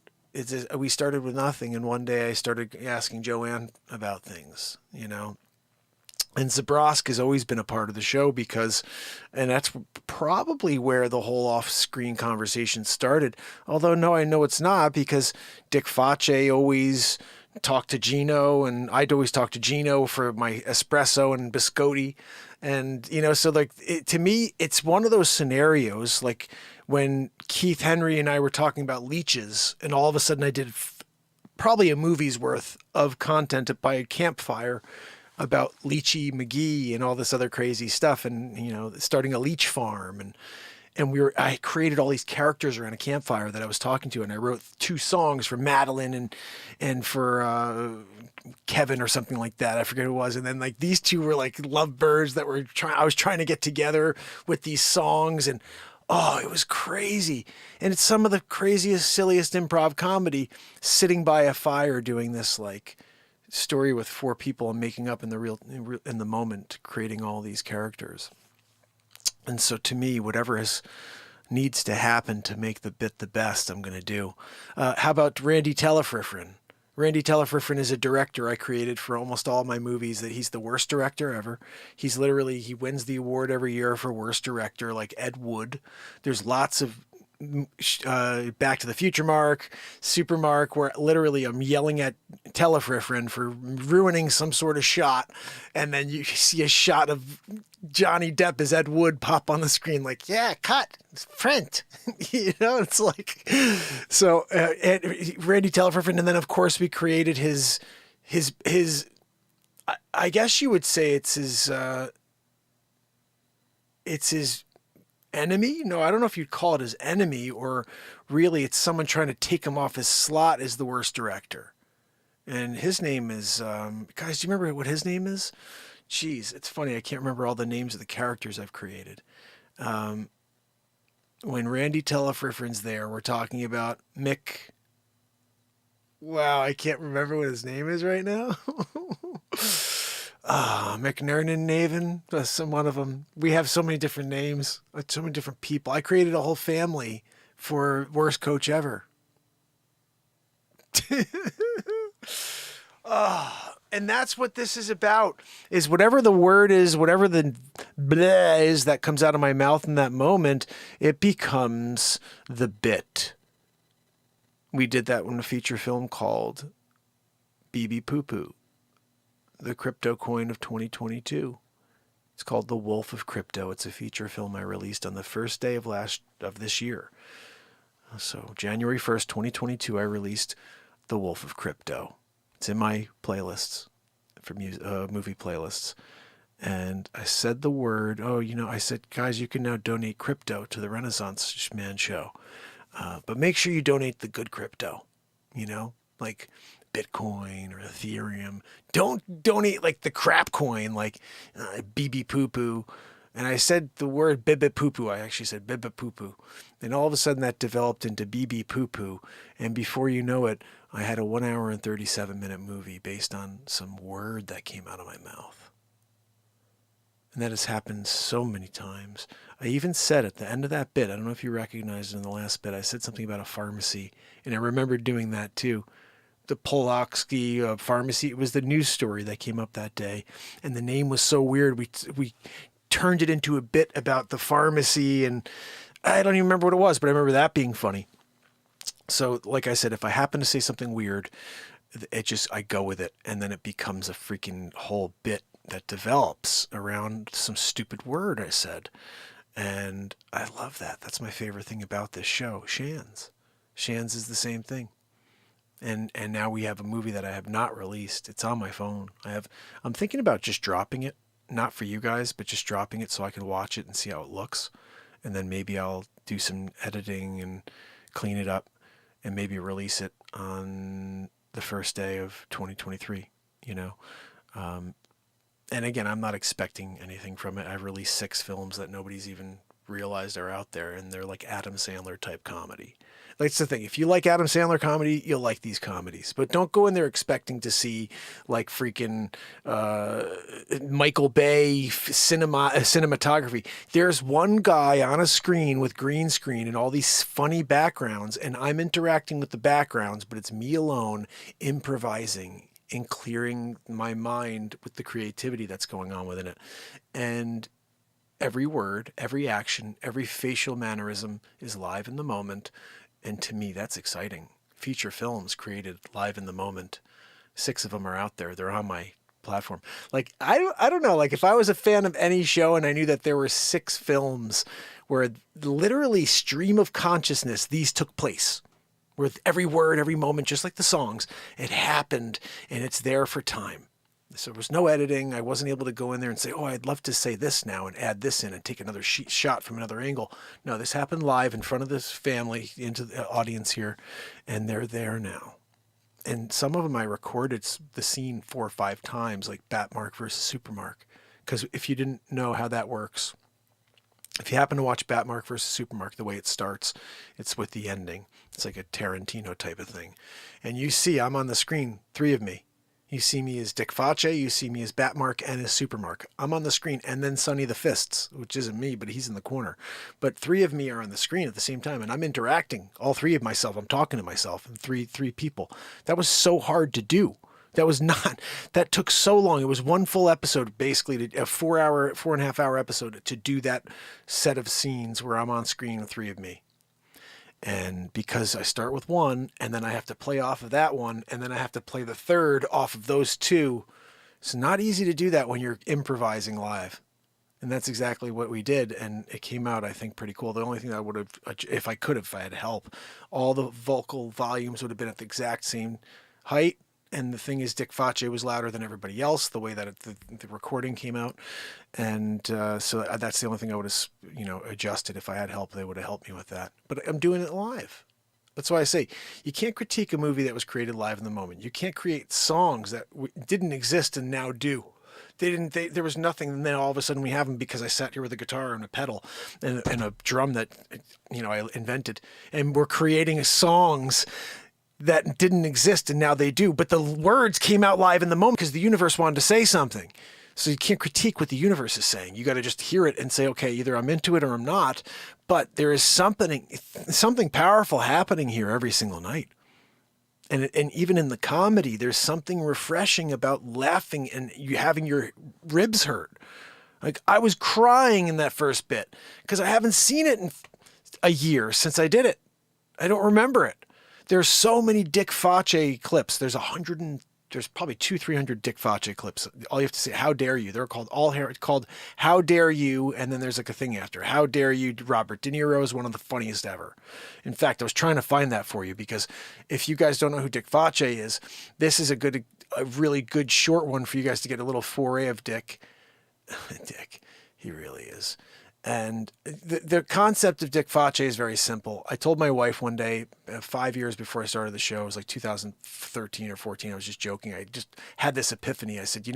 We started with nothing, and one day I started asking Joanne about things, And Zabrosk has always been a part of the show and that's probably where the whole off-screen conversation started. Although, no, I know it's not, because Dick Face always talked to Gino, and I'd always talk to Gino for my espresso and biscotti. And, so to me, it's one of those scenarios, like when Keith Henry and I were talking about leeches, and all of a sudden I did probably a movie's worth of content by a campfire about Leechy McGee and all this other crazy stuff, and, starting a leech farm. And I created all these characters around a campfire that I was talking to, and I wrote 2 songs for Madeline and for Kevin or something like that. I forget who it was. And then these 2 were like lovebirds that I was trying to get together with these songs, and oh, it was crazy. And it's some of the craziest, silliest improv comedy, sitting by a fire doing this story with 4 people and making up in the moment, creating all these characters. And so to me, whatever needs to happen to make the bit the best, I'm going to do. How about Randy Telefrifrin? Randy Telefrifrin is a director I created for almost all my movies. That he's the worst director ever. He wins the award every year for worst director, like Ed Wood. There's lots of Back to the Future Mark, Super Mark, where literally I'm yelling at Telefrifrin for ruining some sort of shot, and then you see a shot of Johnny Depp as Ed Wood pop on the screen, like, yeah, cut, print. It's like, so Randy Telefrifrin, and then of course we created his I guess you would say it's his enemy. No, I don't know if you'd call it his enemy, or really it's someone trying to take him off his slot as the worst director. And his name is, guys, do you remember what his name is? Jeez, it's funny. I can't remember all the names of the characters I've created. When Randy Telefrifrin's there, we're talking about Mick. Wow, I can't remember what his name is right now. McNernan, some one of them. We have so many different names, so many different people. I created a whole family for Worst Coach Ever. And that's what this is about, is whatever the word is, whatever the bleh is that comes out of my mouth in that moment, it becomes the bit. We did that in a feature film called BB Poo Poo, the crypto coin of 2022. It's called The Wolf of Crypto. It's a feature film I released on the first day of this year. So January 1st, 2022, I released The Wolf of Crypto. It's in my playlists for movie playlists. And I said the word, I said, guys, you can now donate crypto to the Renaissance Man show. But make sure you donate the good crypto, like Bitcoin or Ethereum. Don't donate like the crap coin, like BB Poo Poo. And I said the word Bibba Poo Poo. I actually said Bibba Poo Poo. And all of a sudden that developed into BB Poo Poo. And before you know it, I had a 1 hour and 37-minute movie based on some word that came out of my mouth. And that has happened so many times. I even said at the end of that bit, I don't know if you recognized it in the last bit, I said something about a pharmacy. And I remember doing that too. The Pulaski pharmacy, it was the news story that came up that day. And the name was so weird. We turned it into a bit about the pharmacy. And I don't even remember what it was, but I remember that being funny. So like I said, if I happen to say something weird, I go with it. And then it becomes a freaking whole bit that develops around some stupid word I said. And I love that. That's my favorite thing about this show, Shans. Shans is the same thing. And now we have a movie that I have not released. It's on my phone. I'm thinking about just dropping it, not for you guys, but just dropping it so I can watch it and see how it looks. And then maybe I'll do some editing and clean it up and maybe release it on the first day of 2023, and again, I'm not expecting anything from it. I've released 6 films that nobody's even realized are out there, and they're like Adam Sandler type comedy. That's the thing. If you like Adam Sandler comedy, you'll like these comedies. But don't go in there expecting to see like freaking Michael Bay cinematography. There's one guy on a screen with green screen and all these funny backgrounds, and I'm interacting with the backgrounds, but it's me alone improvising and clearing my mind with the creativity that's going on within it. And every word, every action, every facial mannerism is live in the moment. And to me, that's exciting. Feature films created live in the moment. 6 of them are out there. They're on my platform. Like, I don't know, like if I was a fan of any show and I knew that there were 6 films where literally stream of consciousness, these took place. With every word, every moment, just like the songs, it happened and it's there for time. So there was no editing. I wasn't able to go in there and say, I'd love to say this now and add this in and take another shot from another angle. No, this happened live in front of this family, into the audience here, and they're there now. And some of them I recorded the scene 4 or 5 times, like Batmark versus Supermark. Because if you didn't know how that works, if you happen to watch Batmark versus Supermark, the way it starts, it's with the ending. It's like a Tarantino type of thing. And you see, I'm on the screen, 3 of me. You see me as Dick Face, you see me as Batmark and as Supermark. I'm on the screen, and then Sonny the Fists, which isn't me, but he's in the corner. But 3 of me are on the screen at the same time, and I'm interacting. All 3 of myself, I'm talking to myself, and three people. That was so hard to do. That took so long. It was one full episode, basically, a 4.5 hour episode to do that set of scenes where I'm on screen with 3 of me. And because I start with 1 and then I have to play off of that 1 and then I have to play the 3rd off of those 2. It's not easy to do that when you're improvising live. And that's exactly what we did. And it came out, I think, pretty cool. The only thing I would have, if I had help, all the vocal volumes would have been at the exact same height. And the thing is, Dick Face was louder than everybody else, the way that the recording came out. And so that's the only thing I would have, adjusted. If I had help, they would have helped me with that. But I'm doing it live. That's why I say you can't critique a movie that was created live in the moment. You can't create songs that didn't exist and now do. There was nothing, and then all of a sudden we have them because I sat here with a guitar and a pedal and a drum that, I invented. And we're creating songs that didn't exist and now they do. But the words came out live in the moment because the universe wanted to say something. So you can't critique what the universe is saying. You got to just hear it and say, okay, either I'm into it or I'm not. But there is something powerful happening here every single night. And even in the comedy, there's something refreshing about laughing and you having your ribs hurt. Like I was crying in that first bit because I haven't seen it in a year since I did it. I don't remember it. There's so many Dick Facce clips. There's probably 200-300 Dick Facce clips. All you have to say, how dare you? They're called How Dare You, and then there's like a thing after. How Dare You, Robert De Niro is one of the funniest ever. In fact, I was trying to find that for you because if you guys don't know who Dick Facce is, this is a really good short one for you guys to get a little foray of Dick. Dick, he really is. And the concept of Dick Facce is very simple. I told my wife one day, 5 years before I started the show, it was like 2013 or 14, I was just joking. I just had this epiphany. I said,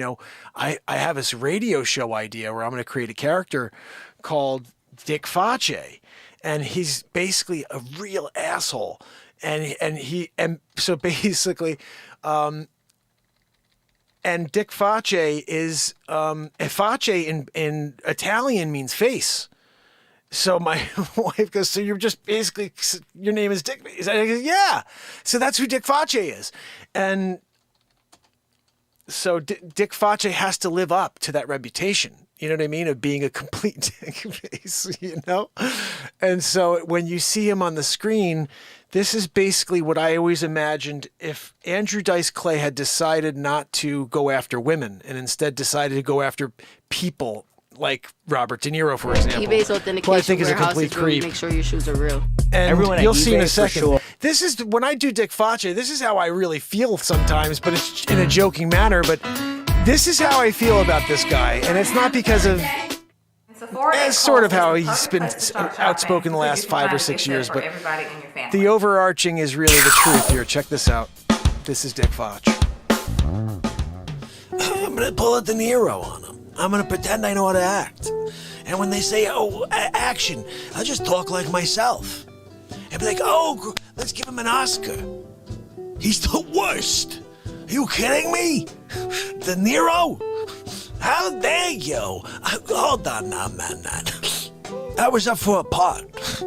I have this radio show idea where I'm going to create a character called Dick Facce. And he's basically a real asshole. And Dick Facce is, Facce in Italian means face. So my wife goes, so you're just basically, your name is Dick. I go, yeah. So that's who Dick Facce is. And so Dick Facce has to live up to that reputation. You know what I mean? Of being a complete dick face, And so when you see him on the screen, this is basically what I always imagined if Andrew Dice Clay had decided not to go after women and instead decided to go after people like Robert De Niro, for example. eBay's authentication who I think is a complete creep. Make sure your shoes are real. And Everyone you'll at see in eBay a for second. sure. This is when I do Dick Facce. This is how I really feel sometimes, but it's in a joking manner. But this is how I feel about this guy, and it's not because of. It's sort of how he's been outspoken the last 5 or 6 years, but the overarching is really the truth here. Check this out. This is Dick Facce. I'm gonna pull a De Niro on him. I'm gonna pretend I know how to act. And when they say, action, I'll just talk like myself. And be like, let's give him an Oscar. He's the worst. Are you kidding me? De Niro? How dare you? Hold on now, man. I was up for a part.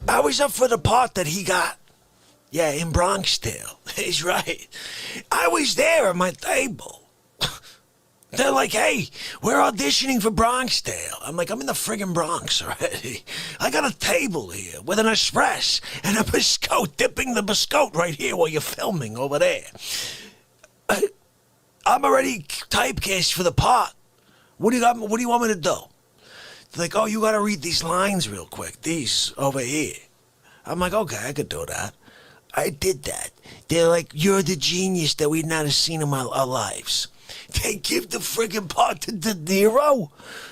I was up for the part that he got. Yeah, in Bronx Tale. He's right. I was there at my table. They're like, hey, we're auditioning for Bronx Tale. I'm like, I'm in the friggin' Bronx already. I got a table here with an express and a biscotte, dipping the biscotte right here while you're filming over there. I'm already typecast for the part. What do you want me to do? They're like, you got to read these lines real quick. These over here. I'm like, okay, I could do that. I did that. They're like, you're the genius that we've not seen in our lives. They give the friggin' part to De Niro?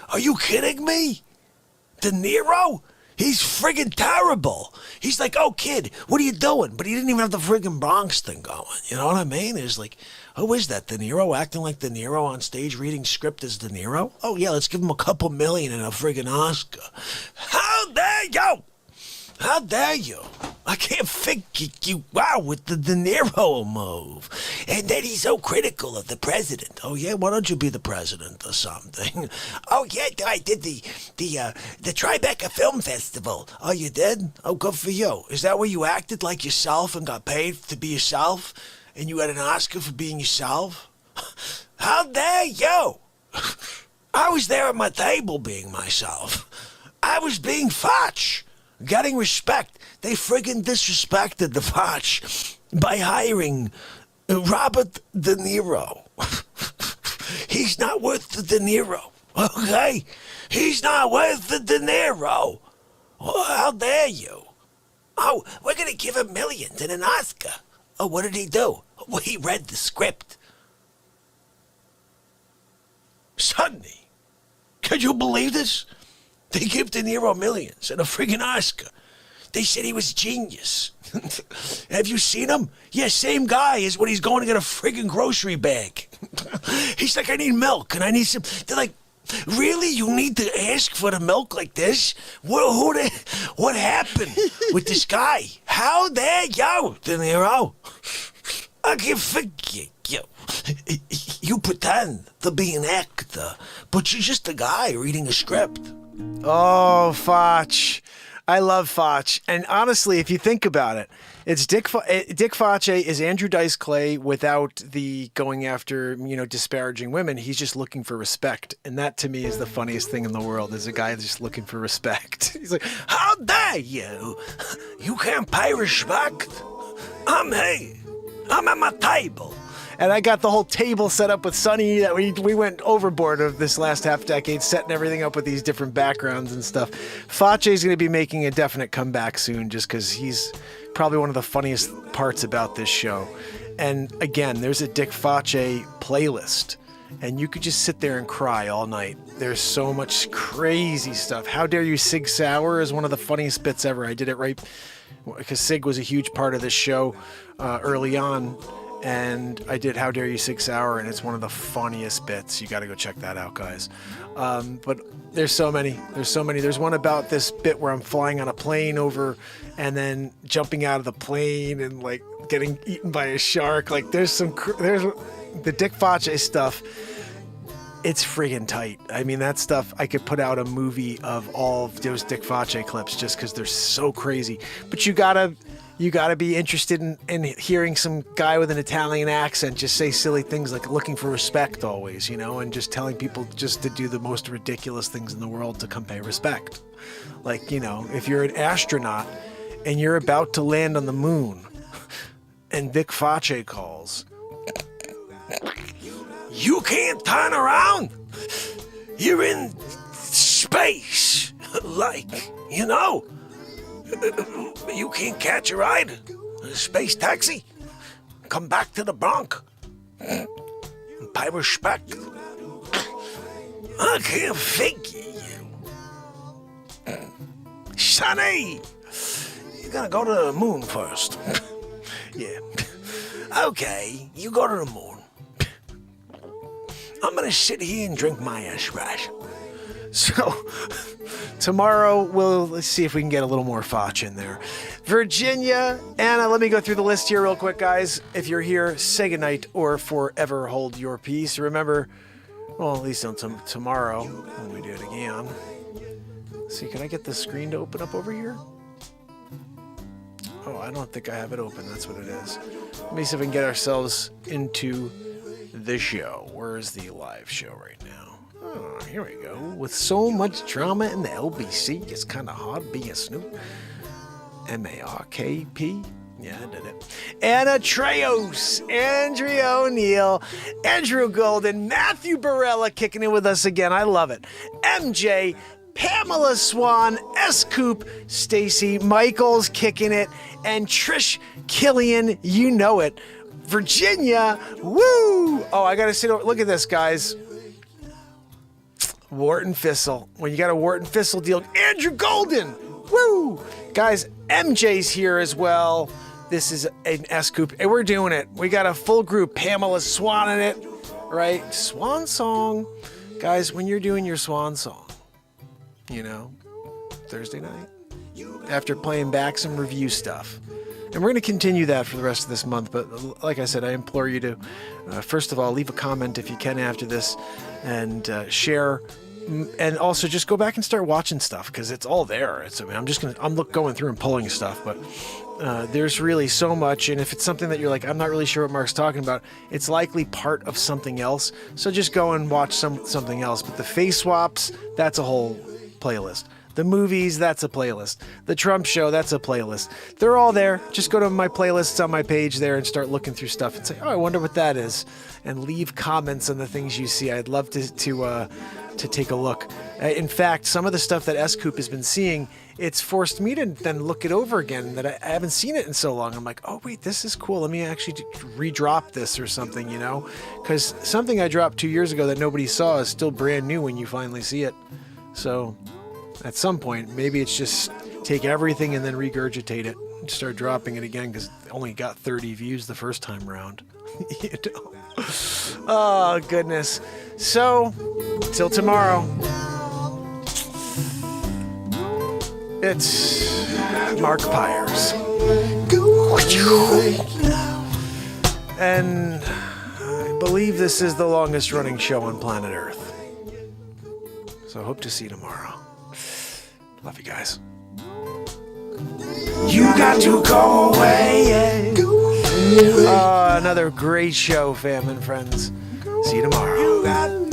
Are you kidding me? De Niro? He's friggin' terrible. He's like, kid, what are you doing? But he didn't even have the friggin' Bronx thing going. You know what I mean? It's like, who is that? De Niro acting like De Niro on stage reading script as De Niro? Oh, yeah, let's give him a couple million and a friggin' Oscar. How dare you? How dare you? I can't figure you out with the De Niro move. And then he's so critical of the president. Oh, yeah? Why don't you be the president or something? Oh, yeah, I did the Tribeca Film Festival. Oh, you did? Oh, good for you. Is that where you acted like yourself and got paid to be yourself? And you had an Oscar for being yourself? How dare you? I was there at my table being myself. I was being Facce. Getting respect. They friggin' disrespected the Facce by hiring Robert De Niro. He's not worth the De Niro, okay? He's not worth the De Niro. Oh, how dare you? Oh, we're gonna give him millions and an Oscar. Oh, what did he do? Well, he read the script. Suddenly, could you believe this? They give De Niro millions and a friggin' Oscar. They said he was a genius. Have you seen him? Yeah, same guy as when he's going to get a friggin' grocery bag. He's like, I need milk and I need some. They're like, really? You need to ask for the milk like this? What happened with this guy? How dare you, De Niro? I can't figure you. You pretend to be an actor, but you're just a guy reading a script. Oh, Facce. I love Foch, and honestly, if you think about it, it's Dick Foch is Andrew Dice Clay without the going after, disparaging women. He's just looking for respect, and that to me is the funniest thing in the world. Is a guy just looking for respect. He's like, "How dare you? You can't pay respect. I'm at my table." And I got the whole table set up with Sonny that we went overboard of this last half decade, setting everything up with these different backgrounds and stuff. Fache's going to be making a definite comeback soon just because he's probably one of the funniest parts about this show. And again, there's a Dick Foche playlist, and you could just sit there and cry all night. There's so much crazy stuff. How Dare You Sig Sauer is one of the funniest bits ever. I did it right because Sig was a huge part of this show early on. And I did How Dare You Sig Sauer, and it's one of the funniest bits. You got to go check that out, guys. But there's so many. There's one about this bit where I'm flying on a plane over and then jumping out of the plane and like getting eaten by a shark. Like there's the Dick Foche stuff. It's friggin' tight. I mean, that stuff, I could put out a movie of all of those Dick Foche clips just because they're so crazy. But you gotta be interested in hearing some guy with an Italian accent just say silly things like looking for respect always, and just telling people just to do the most ridiculous things in the world to come pay respect. Like, if you're an astronaut and you're about to land on the moon and Dick Foche calls, you can't turn around. You're in space. You can't catch a ride. A space taxi. Come back to the Bronx. Pay respect. I can't figure you. Sonny, you're gonna go to the moon first. Yeah. Okay, you go to the moon. I'm gonna sit here and drink my espresso. So, tomorrow, let's see if we can get a little more Foch in there. Virginia, Anna, let me go through the list here real quick, guys. If you're here, say goodnight or forever hold your peace. Remember, well, at least until tomorrow when we do it again. See, can I get the screen to open up over here? Oh, I don't think I have it open. That's what it is. Let me see if we can get ourselves into the show. Where is the live show right now? Oh, here we go. With so much drama in the LBC, it's kind of hard being a Snoop. MARKP. Yeah, I did it. Anna Treos, Andrea O'Neill, Andrew Golden, Matthew Barella kicking in with us again. I love it. MJ, Pamela Swan, S. Coop, Stacy Michaels kicking it, and Trish Killian, you know it. Virginia, woo! Oh, I gotta sit over. Look at this, guys. Wharton Fissel. When you got a Wharton Fissel deal, Andrew Golden, woo! Guys, MJ's here as well. This is an S Coupe, and we're doing it. We got a full group. Pamela Swan in it, right? Swan song, guys. When you're doing your swan song, Thursday night after playing back some review stuff. And we're going to continue that for the rest of this month. But like I said, I implore you to, first of all, leave a comment if you can after this and share. And also just go back and start watching stuff because it's all there. I'm going through and pulling stuff. But there's really so much. And if it's something that you're like, I'm not really sure what Mark's talking about, it's likely part of something else. So just go and watch something else. But the face swaps, that's a whole playlist. The movies, that's a playlist. The Trump show, that's a playlist. They're all there. Just go to my playlists on my page there and start looking through stuff and say, oh, I wonder what that is. And leave comments on the things you see. I'd love to take a look. In fact, some of the stuff that S. Coop has been seeing, it's forced me to then look it over again that I haven't seen it in so long. I'm like, oh, wait, this is cool. Let me actually redrop this or something, Because something I dropped 2 years ago that nobody saw is still brand new when you finally see it. So at some point, maybe it's just take everything and then regurgitate it and start dropping it again because it only got 30 views the first time around. Oh, goodness. So, till tomorrow, it's Mark Pires. And I believe this is the longest running show on planet Earth. So I hope to see you tomorrow. Love you guys. You got to go away. Another great show, fam and friends. See you tomorrow.